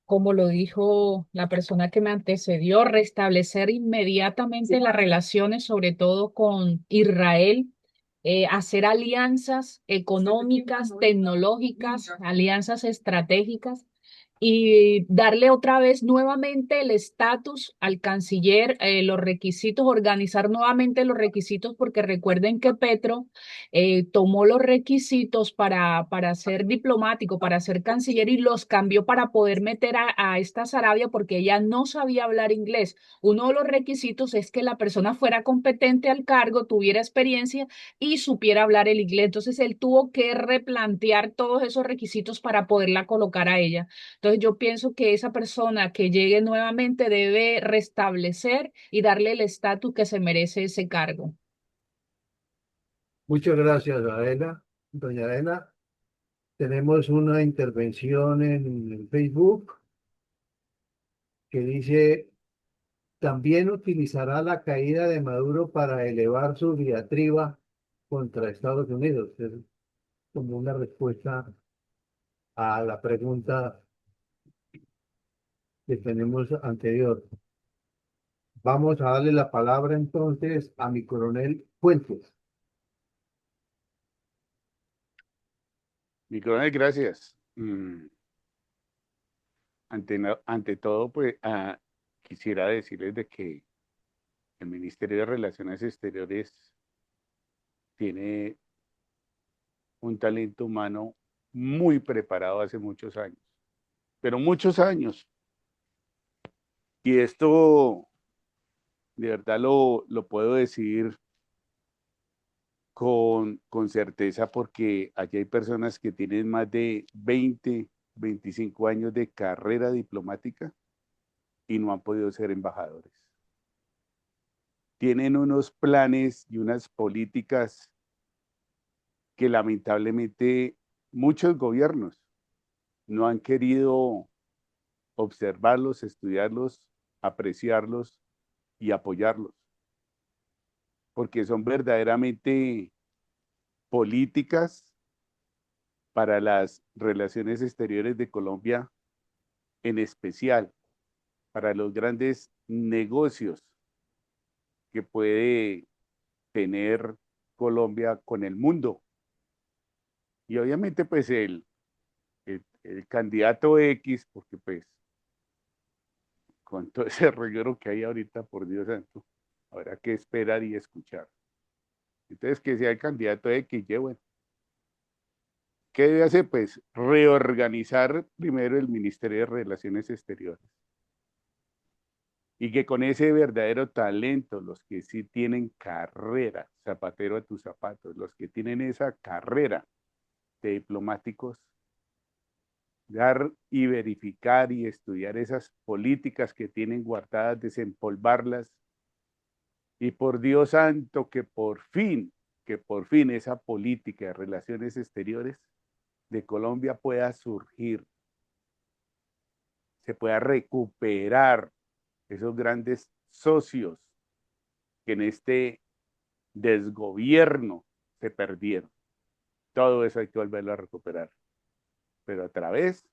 C: Como lo dijo la persona que me antecedió, restablecer inmediatamente las relaciones, sobre todo con Israel, hacer alianzas económicas, tecnológicas, alianzas estratégicas y darle otra vez nuevamente el estatus al canciller, los requisitos, organizar nuevamente los requisitos, porque recuerden que Petro tomó los requisitos para ser diplomático, para ser canciller y los cambió para poder meter a esta Sarabia porque ella no sabía hablar inglés. Uno de los requisitos es que la persona fuera competente al cargo, tuviera experiencia y supiera hablar el inglés. Entonces él tuvo que replantear todos esos requisitos para poderla colocar a ella. Entonces yo pienso que esa persona que llegue nuevamente debe restablecer y darle el estatus que se merece ese cargo.
B: Muchas gracias, Adela. Doña Adela, tenemos una intervención en el Facebook que dice, también utilizará la caída de Maduro para elevar su diatriba contra Estados Unidos. Es como una respuesta a la pregunta que tenemos anterior. Vamos a darle la palabra entonces a mi coronel Fuentes.
D: Mi coronel, gracias. Ante todo, pues quisiera decirles de que el Ministerio de Relaciones Exteriores tiene un talento humano muy preparado hace muchos años, pero muchos años. Y esto de verdad lo puedo decir con certeza porque allí hay personas que tienen más de 20, 25 años de carrera diplomática y no han podido ser embajadores. Tienen unos planes y unas políticas que lamentablemente muchos gobiernos no han querido observarlos, estudiarlos, apreciarlos y apoyarlos, porque son verdaderamente políticas para las relaciones exteriores de Colombia, en especial para los grandes negocios que puede tener Colombia con el mundo. Y obviamente pues el candidato X, porque pues con todo ese reguero que hay ahorita, por Dios santo, habrá que esperar y escuchar. Entonces, que sea el candidato X, bueno. ¿Qué debe hacer? Pues reorganizar primero el Ministerio de Relaciones Exteriores. Y que con ese verdadero talento, los que sí tienen carrera, zapatero a tus zapatos, los que tienen esa carrera de diplomáticos, dar y verificar y estudiar esas políticas que tienen guardadas, desempolvarlas. Y por Dios santo, que por fin esa política de relaciones exteriores de Colombia pueda surgir, se pueda recuperar esos grandes socios que en este desgobierno se perdieron. Todo eso hay que volverlo a recuperar. Pero a través,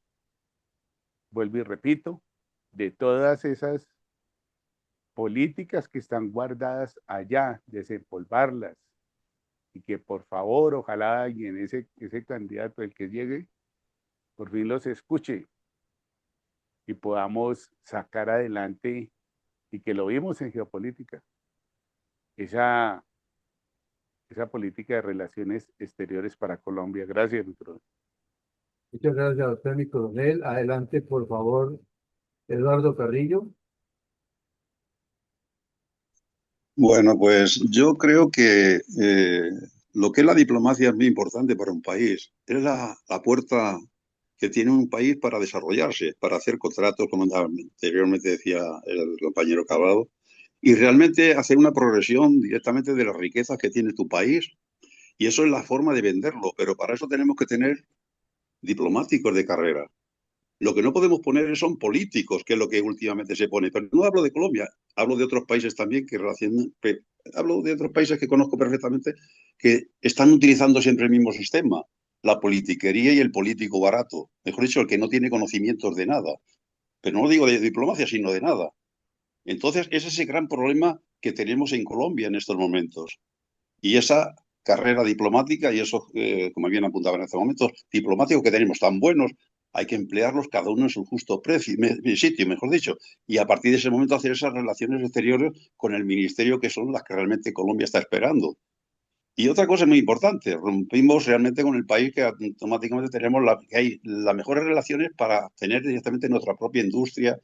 D: vuelvo y repito, de todas esas políticas que están guardadas allá, desempolvarlas, y que por favor, ojalá alguien, ese candidato, el que llegue, por fin los escuche y podamos sacar adelante, y que lo vimos en geopolítica, esa política de relaciones exteriores para Colombia. Gracias, doctor.
B: Muchas gracias a usted, mi coronel. Adelante, por favor, Eduardo Carrillo.
E: Bueno, pues yo creo que lo que es la diplomacia es muy importante para un país. Es la puerta que tiene un país para desarrollarse, para hacer contratos, como anteriormente decía el compañero Cabral, y realmente hacer una progresión directamente de las riquezas que tiene tu país. Y eso es la forma de venderlo, pero para eso tenemos que tener diplomáticos de carrera. Lo que no podemos poner son políticos, que es lo que últimamente se pone. Pero no hablo de Colombia, hablo de otros países también hablo de otros países que conozco perfectamente que están utilizando siempre el mismo sistema, la politiquería y el político barato. Mejor dicho, el que no tiene conocimientos de nada. Pero no digo de diplomacia, sino de nada. Entonces, ese es ese gran problema que tenemos en Colombia en estos momentos. Y esa carrera diplomática y esos, como bien apuntaba en estos momentos, diplomáticos que tenemos tan buenos, hay que emplearlos cada uno en su justo sitio, mejor dicho, y a partir de ese momento hacer esas relaciones exteriores con el ministerio que son las que realmente Colombia está esperando. Y otra cosa muy importante, rompimos realmente con el país que automáticamente tenemos que hay las mejores relaciones para tener directamente nuestra propia industria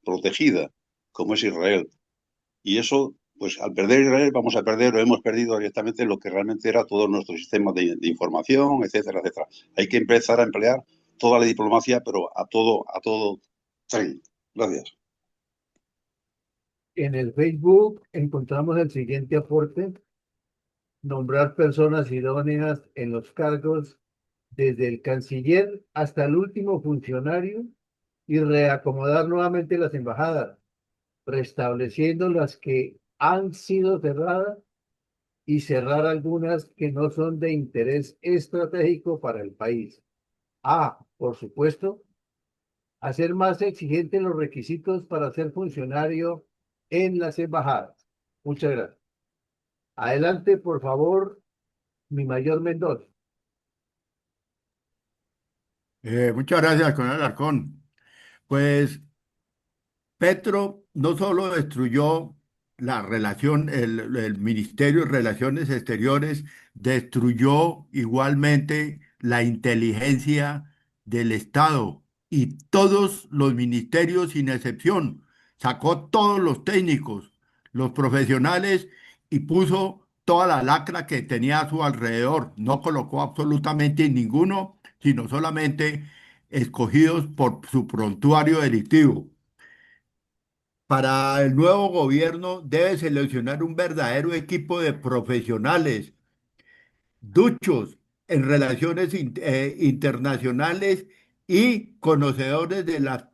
E: protegida, como es Israel. Y eso, pues al perder Israel vamos a perder o hemos perdido directamente lo que realmente era todo nuestro sistema de información, etcétera, etcétera. Hay que empezar a emplear toda la diplomacia, pero a todo tren. Gracias.
B: En el Facebook encontramos el siguiente aporte: nombrar personas idóneas en los cargos, desde el canciller hasta el último funcionario, y reacomodar nuevamente las embajadas, restableciendo las que han sido cerradas y cerrar algunas que no son de interés estratégico para el país. Por supuesto, hacer más exigentes los requisitos para ser funcionario en las embajadas. Muchas gracias. Adelante, por favor, mi mayor Mendoza.
G: Muchas gracias, coronel Alarcón. Pues Petro no solo destruyó la relación, el Ministerio de Relaciones Exteriores, destruyó igualmente la inteligencia del Estado y todos los ministerios sin excepción. Sacó todos los técnicos, los profesionales y puso toda la lacra que tenía a su alrededor. No colocó absolutamente ninguno, sino solamente escogidos por su prontuario delictivo. Para el nuevo gobierno debe seleccionar un verdadero equipo de profesionales, duchos en relaciones internacionales y conocedores de las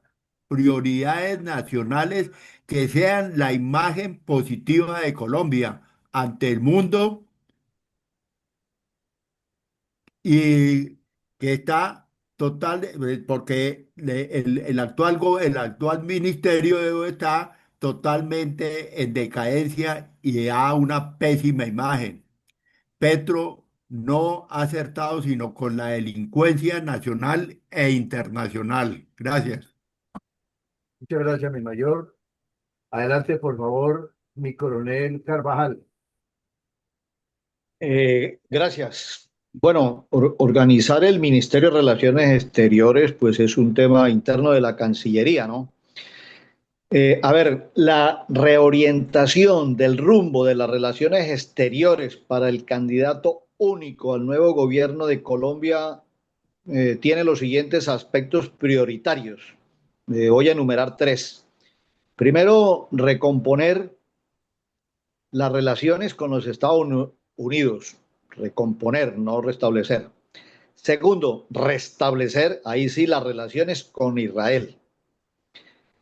G: prioridades nacionales que sean la imagen positiva de Colombia ante el mundo y que está porque el actual ministerio está totalmente en decadencia y da una pésima imagen. Petro no ha acertado sino con la delincuencia nacional e internacional. Gracias.
B: Muchas gracias, mi mayor. Adelante, por favor, mi coronel Carvajal.
H: Gracias. Bueno, organizar el Ministerio de Relaciones Exteriores, pues es un tema interno de la Cancillería, ¿no? A ver, la reorientación del rumbo de las relaciones exteriores para el candidato único al nuevo gobierno de Colombia tiene los siguientes aspectos prioritarios. Voy a enumerar tres. Primero, recomponer las relaciones con los Estados Unidos. Recomponer, no restablecer. Segundo, restablecer, ahí sí, las relaciones con Israel.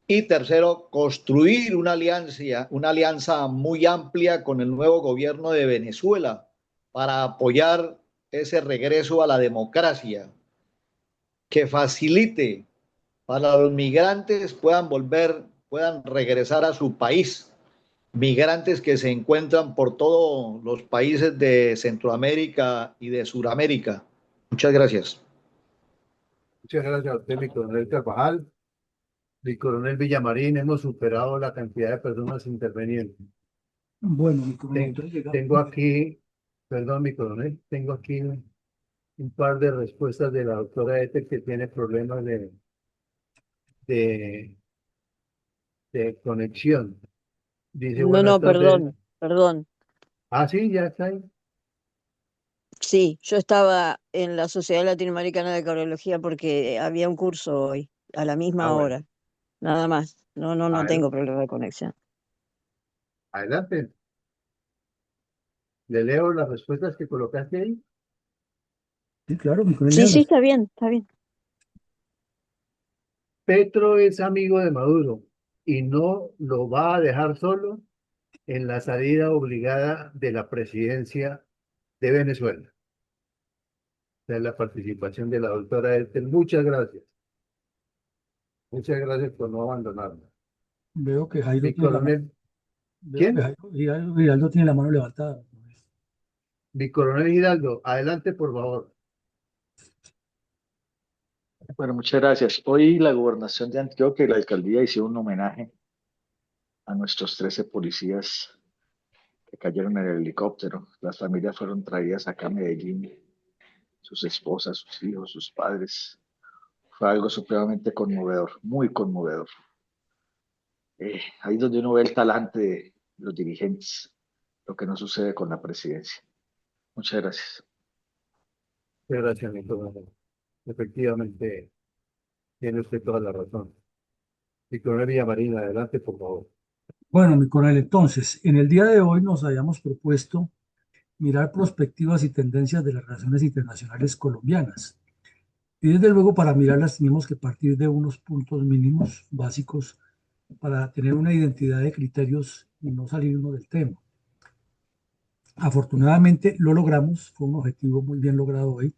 H: Y tercero, construir una alianza muy amplia con el nuevo gobierno de Venezuela para apoyar ese regreso a la democracia, que facilite para los migrantes puedan regresar a su país, migrantes que se encuentran por todos los países de Centroamérica y de Sudamérica. Muchas gracias.
B: Muchas gracias a usted, mi coronel Carvajal. Mi coronel Villamarín, hemos superado la cantidad de personas intervenientes.
A: Bueno, mi coronel, entonces
B: Tengo aquí, perdón, mi coronel, tengo aquí un par de respuestas de la doctora Ethel, que tiene problemas de, de conexión. Dice,
I: No,
B: buenas
I: no,
B: tardes.
I: perdón.
B: Sí, ya está ahí.
I: Sí, yo estaba en la Sociedad Latinoamericana de Cardiología porque había un curso hoy, a la misma
B: Bueno,
I: hora, nada más. No
B: adel-
I: tengo problema de conexión.
B: adelante. Le leo las respuestas que colocaste ahí.
A: sí, claro, mi coronel,
I: Sí,
A: léalas.
I: está bien, está bien.
B: Petro es amigo de Maduro y no lo va a dejar solo en la salida obligada de la presidencia de Venezuela. Esa es la participación de la doctora Ethel. Muchas gracias. Muchas gracias por no abandonarnos.
A: Veo que Jairo
B: Mi
A: tiene la mano,
B: coronel,
A: veo que
B: ¿quién?
A: Giraldo tiene la mano levantada.
B: Mi coronel Hidalgo, adelante, por favor.
F: Bueno, muchas gracias. Hoy la gobernación de Antioquia y la alcaldía hicieron un homenaje a nuestros 13 policías que cayeron en el helicóptero. Las familias fueron traídas acá a Medellín, sus esposas, sus hijos, sus padres. Fue algo supremamente conmovedor, muy conmovedor. Ahí es donde uno ve el talante de los dirigentes, lo que no sucede con la presidencia. Muchas gracias.
B: Gracias, mi coronel. Efectivamente, tiene usted toda la razón. Mi coronel Villamarín, adelante, por favor.
A: Bueno, mi coronel, entonces, en el día de hoy nos habíamos propuesto mirar perspectivas y tendencias de las relaciones internacionales colombianas. Y desde luego para mirarlas tenemos que partir de unos puntos mínimos básicos para tener una identidad de criterios y no salirnos del tema. Afortunadamente lo logramos, fue un objetivo muy bien logrado hoy,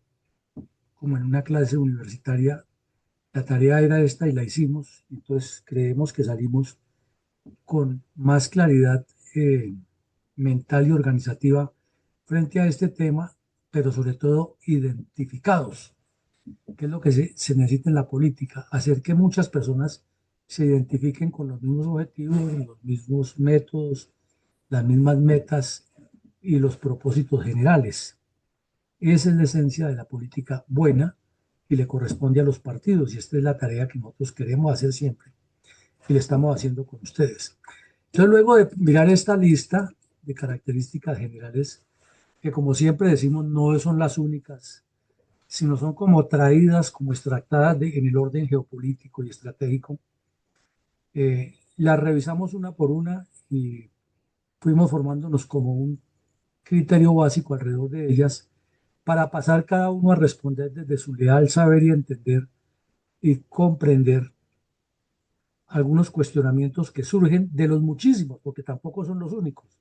A: como en una clase universitaria. La tarea era esta y la hicimos, entonces creemos que salimos con más claridad mental y organizativa frente a este tema, pero sobre todo identificados, que es lo que se necesita en la política, hacer que muchas personas se identifiquen con los mismos objetivos, los mismos métodos, las mismas metas y los propósitos generales. Esa es la esencia de la política buena y le corresponde a los partidos, y esta es la tarea que nosotros queremos hacer siempre y le estamos haciendo con ustedes. Entonces, luego de mirar esta lista de características generales, que como siempre decimos no son las únicas, sino son como traídas, como extractadas en el orden geopolítico y estratégico, las revisamos una por una y fuimos formándonos como un criterio básico alrededor de ellas para pasar cada uno a responder desde su leal saber y entender y comprender algunos cuestionamientos que surgen de los muchísimos, porque tampoco son los únicos,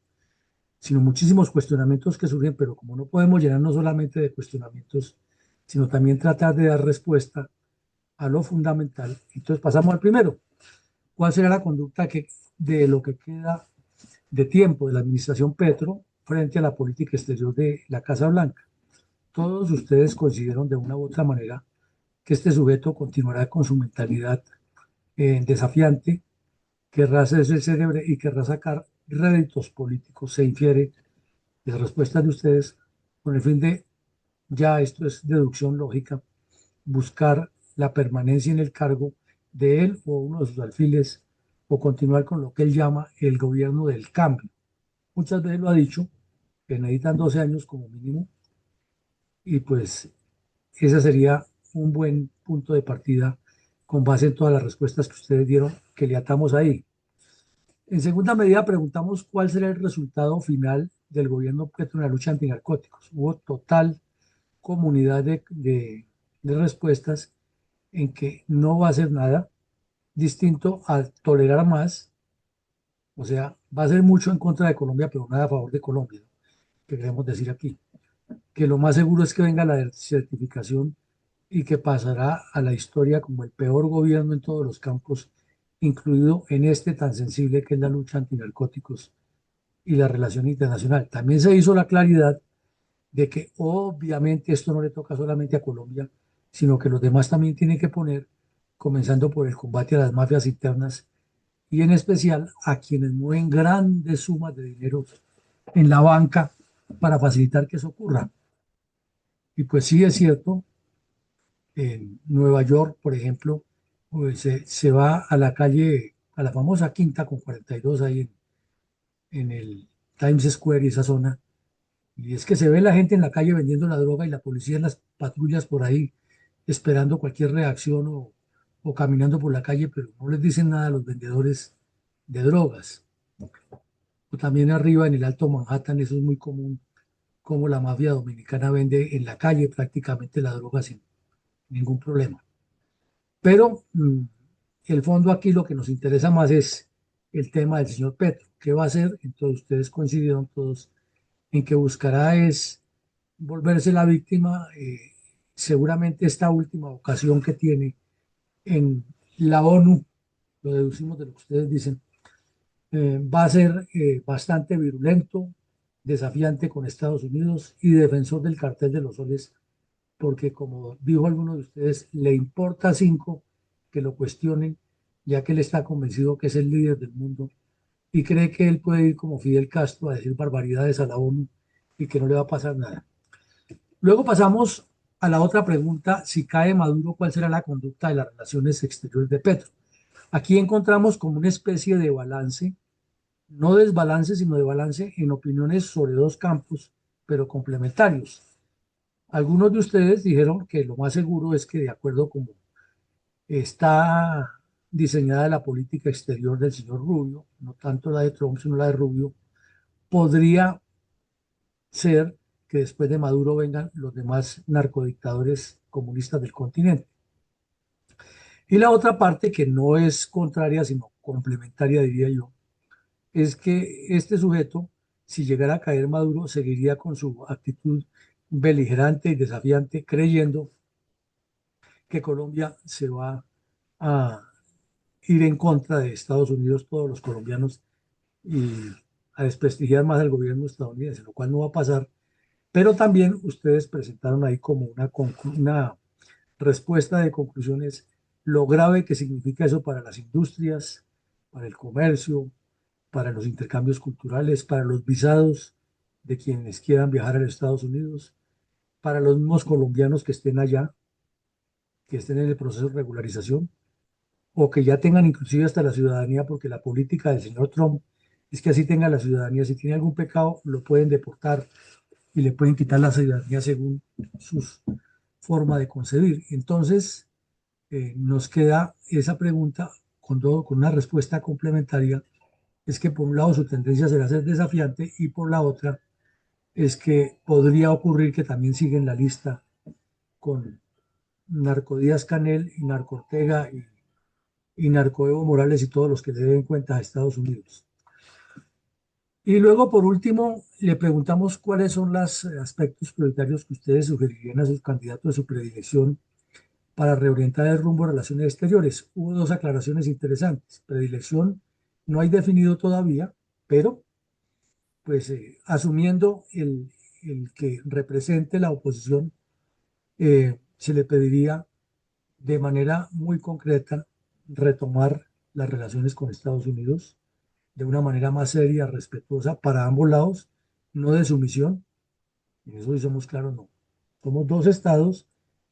A: sino muchísimos cuestionamientos que surgen, pero como no podemos llenarnos solamente de cuestionamientos, sino también tratar de dar respuesta a lo fundamental. Entonces pasamos al primero. ¿Cuál será la conducta de lo que queda de tiempo de la administración Petro frente a la política exterior de la Casa Blanca? Todos ustedes coincidieron de una u otra manera que este sujeto continuará con su mentalidad desafiante, querrá hacerse célebre y querrá sacar réditos políticos, se infiere de las respuestas de ustedes, con el fin de, ya esto es deducción lógica, buscar la permanencia en el cargo de él o uno de sus alfiles o continuar con lo que él llama el gobierno del cambio. Muchas veces lo ha dicho, que necesitan 12 años como mínimo y pues ese sería un buen punto de partida con base en todas las respuestas que ustedes dieron que le atamos ahí. En segunda medida, preguntamos cuál será el resultado final del gobierno Petro en la lucha antinarcóticos. Hubo total comunidad de respuestas en que no va a hacer nada distinto a tolerar más, o sea, va a ser mucho en contra de Colombia, pero nada a favor de Colombia, que queremos decir aquí, que lo más seguro es que venga la certificación y que pasará a la historia como el peor gobierno en todos los campos, incluido en este tan sensible que es la lucha antinarcóticos y la relación internacional. También se hizo la claridad de que obviamente esto no le toca solamente a Colombia, sino que los demás también tienen que poner, comenzando por el combate a las mafias internas y en especial a quienes mueven grandes sumas de dinero en la banca para facilitar que eso ocurra. Y pues sí es cierto, en Nueva York, por ejemplo, pues se va a la calle, a la famosa Quinta con 42 ahí en el Times Square y esa zona, y es que se ve la gente en la calle vendiendo la droga y la policía en las patrullas por ahí esperando cualquier reacción o caminando por la calle, pero no les dicen nada a los vendedores de drogas. O también arriba en el Alto Manhattan, eso es muy común, como la mafia dominicana vende en la calle prácticamente la droga sin ningún problema. Pero el fondo aquí lo que nos interesa más es el tema del señor Petro. ¿Qué va a hacer? Entonces ustedes coincidieron todos en que buscará es volverse la víctima, seguramente esta última ocasión que tiene en la ONU, lo deducimos de lo que ustedes dicen, va a ser bastante virulento, desafiante con Estados Unidos y defensor del cartel de los soles porque como dijo alguno de ustedes, le importa cinco que lo cuestionen, ya que él está convencido que es el líder del mundo y cree que él puede ir como Fidel Castro a decir barbaridades a la ONU y que no le va a pasar nada. Luego pasamos a la otra pregunta: si cae Maduro, ¿cuál será la conducta de las relaciones exteriores de Petro? Aquí encontramos como una especie de balance, no desbalance, sino de balance en opiniones sobre dos campos, pero complementarios. Algunos de ustedes dijeron que lo más seguro es que, de acuerdo como está diseñada la política exterior del señor Rubio, no tanto la de Trump, sino la de Rubio, podría ser que después de Maduro vengan los demás narcodictadores comunistas del continente. Y la otra parte, que no es contraria, sino complementaria, diría yo, es que este sujeto, si llegara a caer Maduro, seguiría con su actitud beligerante y desafiante, creyendo que Colombia se va a ir en contra de Estados Unidos, todos los colombianos, y a desprestigiar más al gobierno estadounidense, lo cual no va a pasar. Pero también ustedes presentaron ahí como una respuesta de conclusiones lo grave que significa eso para las industrias, para el comercio, para los intercambios culturales, para los visados de quienes quieran viajar a los Estados Unidos, para los mismos colombianos que estén allá, que estén en el proceso de regularización, o que ya tengan inclusive hasta la ciudadanía, porque la política del señor Trump es que así tenga la ciudadanía. Si tiene algún pecado, lo pueden deportar y le pueden quitar la ciudadanía según su forma de concebir. Entonces, nos queda esa pregunta con una respuesta complementaria. Es que por un lado su tendencia será ser desafiante y por la otra es que podría ocurrir que también siguen la lista con Narco Díaz Canel y Narco Ortega y Narco Evo Morales y todos los que le den cuenta a Estados Unidos. Y luego, por último, le preguntamos cuáles son los aspectos prioritarios que ustedes sugerirían a sus candidatos de su predilección para reorientar el rumbo de relaciones exteriores. Hubo dos aclaraciones interesantes. Predilección no hay definido todavía, pero pues asumiendo el que represente la oposición, se le pediría de manera muy concreta retomar las relaciones con Estados Unidos de una manera más seria, respetuosa para ambos lados, no de sumisión. En eso sí somos claros, no. Somos dos estados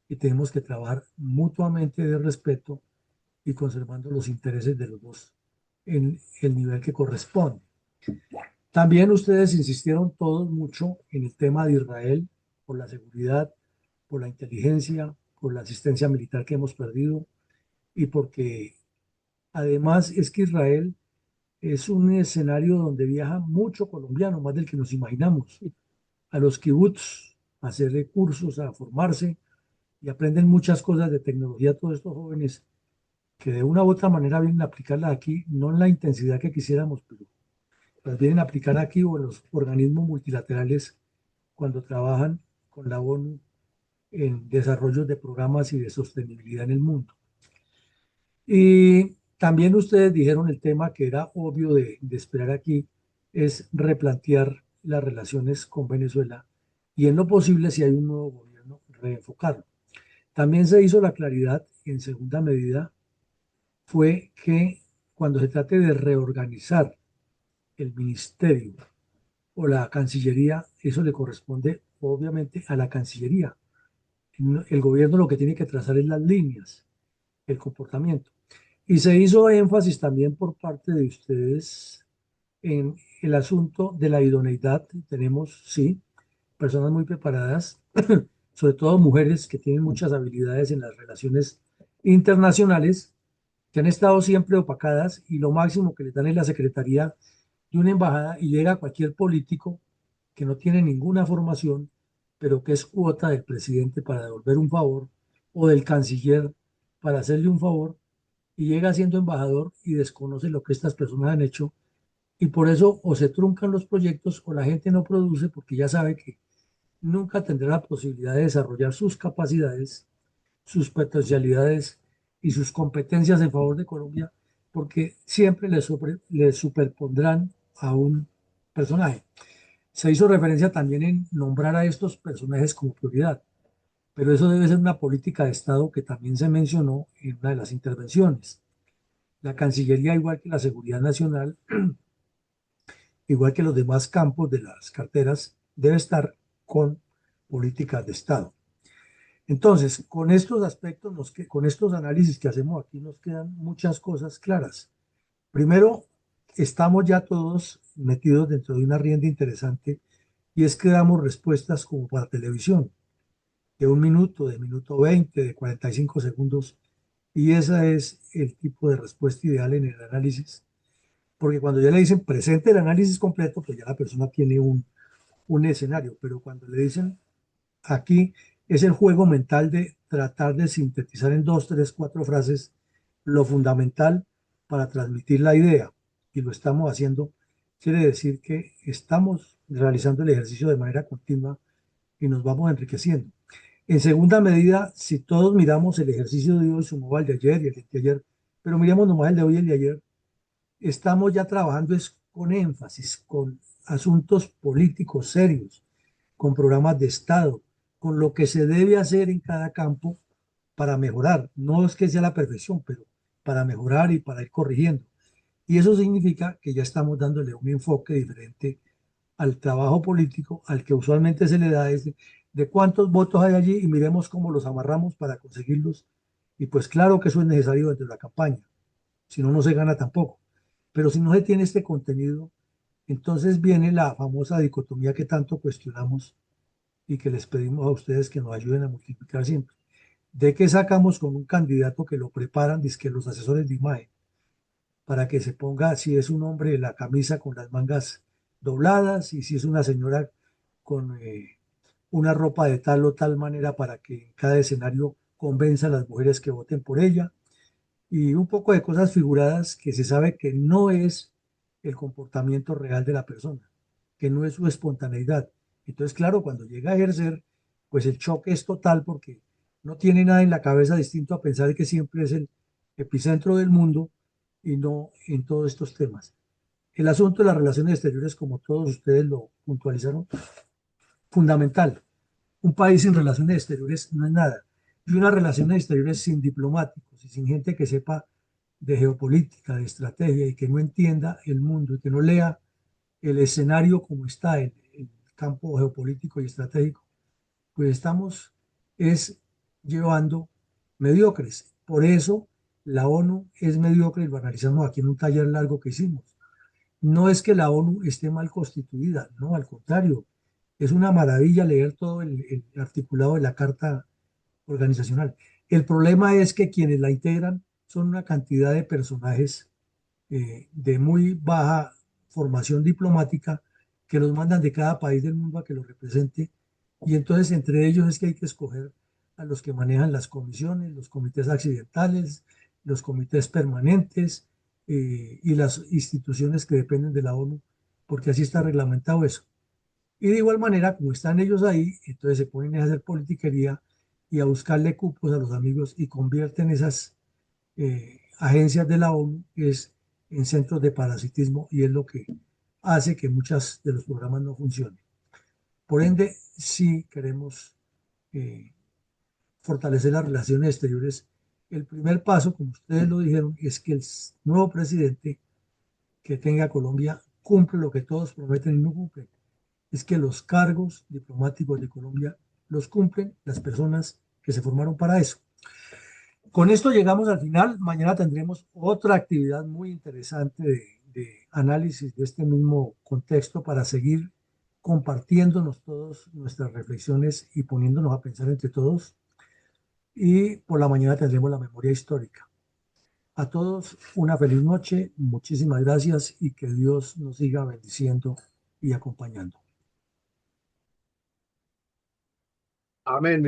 A: y tenemos que trabajar mutuamente de respeto y conservando los intereses de los dos en el nivel que corresponde. También ustedes insistieron todos mucho en el tema de Israel, por la seguridad, por la inteligencia, por la asistencia militar que hemos perdido y porque además es que Israel es un escenario donde viaja mucho colombiano, más del que nos imaginamos, a los kibbutz, a hacer cursos, a formarse y aprenden muchas cosas de tecnología todos estos jóvenes que de una u otra manera vienen a aplicarlas aquí, no en la intensidad que quisiéramos, pero las vienen a aplicar aquí o en los organismos multilaterales cuando trabajan con la ONU en desarrollos de programas y de sostenibilidad en el mundo. Y también ustedes dijeron el tema que era obvio de esperar aquí, es replantear las relaciones con Venezuela y en lo posible, si hay un nuevo gobierno, reenfocarlo. También se hizo la claridad, en segunda medida, fue que cuando se trate de reorganizar el ministerio o la Cancillería, eso le corresponde obviamente a la Cancillería. El gobierno lo que tiene que trazar es las líneas, el comportamiento. Y se hizo énfasis también por parte de ustedes en el asunto de la idoneidad. Tenemos, sí, personas muy preparadas, sobre todo mujeres que tienen muchas habilidades en las relaciones internacionales, que han estado siempre opacadas y lo máximo que les dan es la secretaría de una embajada y llega cualquier político que no tiene ninguna formación, pero que es cuota del presidente para devolver un favor o del canciller para hacerle un favor y llega siendo embajador y desconoce lo que estas personas han hecho y por eso o se truncan los proyectos o la gente no produce porque ya sabe que nunca tendrá la posibilidad de desarrollar sus capacidades, sus potencialidades y sus competencias en favor de Colombia porque siempre le superpondrán a un personaje. Se hizo referencia también en nombrar a estos personajes como prioridad. pero eso debe ser una política de Estado que también se mencionó en una de las intervenciones. La Cancillería, igual que la Seguridad Nacional, igual que los demás campos de las carteras, debe estar con políticas de Estado. Entonces, con estos aspectos, con estos análisis que hacemos aquí, nos quedan muchas cosas claras. Primero, estamos ya todos metidos dentro de una rienda interesante y es que damos respuestas como para televisión, de 1 minuto, de 1 minuto 20, de 45 segundos, y ese es el tipo de respuesta ideal en el análisis, porque cuando ya le dicen presente el análisis completo, pues ya la persona tiene un escenario, pero cuando le dicen aquí es el juego mental de tratar de sintetizar en 2, 3, 4 frases lo fundamental para transmitir la idea, y lo estamos haciendo, quiere decir que estamos realizando el ejercicio de manera continua y nos vamos enriqueciendo. En segunda medida, si todos miramos el ejercicio de hoy, sumado al de ayer y el de ayer, pero miremos nomás el de hoy y el de ayer, estamos ya trabajando es con énfasis, con asuntos políticos serios, con programas de Estado, con lo que se debe hacer en cada campo para mejorar. No es que sea la perfección, pero para mejorar y para ir corrigiendo. Y eso significa que ya estamos dándole un enfoque diferente al trabajo político, al que usualmente se le da es de cuántos votos hay allí y miremos cómo los amarramos para conseguirlos. Y pues claro que eso es necesario dentro de la campaña, si no, no se gana tampoco. Pero si no se tiene este contenido, entonces viene la famosa dicotomía que tanto cuestionamos y que les pedimos a ustedes que nos ayuden a multiplicar siempre. ¿De qué sacamos con un candidato que lo preparan, dizque los asesores de imagen, para que se ponga, si es un hombre, la camisa con las mangas dobladas y si es una señora con una ropa de tal o tal manera para que en cada escenario convenza a las mujeres que voten por ella? Y un poco de cosas figuradas que se sabe que no es el comportamiento real de la persona, que no es su espontaneidad. Entonces, claro, cuando llega a ejercer, pues el choque es total porque no tiene nada en la cabeza distinto a pensar que siempre es el epicentro del mundo y no en todos estos temas. El asunto de las relaciones exteriores, como todos ustedes lo puntualizaron, fundamental. Un país sin relaciones exteriores no es nada. Y unas relaciones exteriores sin diplomáticos y sin gente que sepa de geopolítica, de estrategia y que no entienda el mundo y que no lea el escenario como está en el campo geopolítico y estratégico, pues estamos es llevando mediocres. Por eso la ONU es mediocre y lo analizamos aquí en un taller largo que hicimos. No es que la ONU esté mal constituida, no, al contrario, es una maravilla leer todo el articulado de la Carta Organizacional. El problema es que quienes la integran son una cantidad de personajes de muy baja formación diplomática que los mandan de cada país del mundo a que los represente, y entonces entre ellos es que hay que escoger a los que manejan las comisiones, los comités accidentales, los comités permanentes y las instituciones que dependen de la ONU, porque así está reglamentado eso. Y de igual manera, como están ellos ahí, entonces se ponen a hacer politiquería y a buscarle cupos a los amigos y convierten esas agencias de la ONU en centros de parasitismo, y es lo que hace que muchos de los programas no funcionen. Por ende, si queremos fortalecer las relaciones exteriores, el primer paso, como ustedes lo dijeron, es que el nuevo presidente que tenga Colombia cumple lo que todos prometen y no cumplen. Es que los cargos diplomáticos de Colombia los cumplen las personas que se formaron para eso. Con esto llegamos al final. Mañana tendremos otra actividad muy interesante de análisis de este mismo contexto para seguir compartiéndonos todos nuestras reflexiones y poniéndonos a pensar entre todos. Y por la mañana tendremos la memoria histórica. A todos una feliz noche, muchísimas gracias y que Dios nos siga bendiciendo y acompañando.
B: Amén.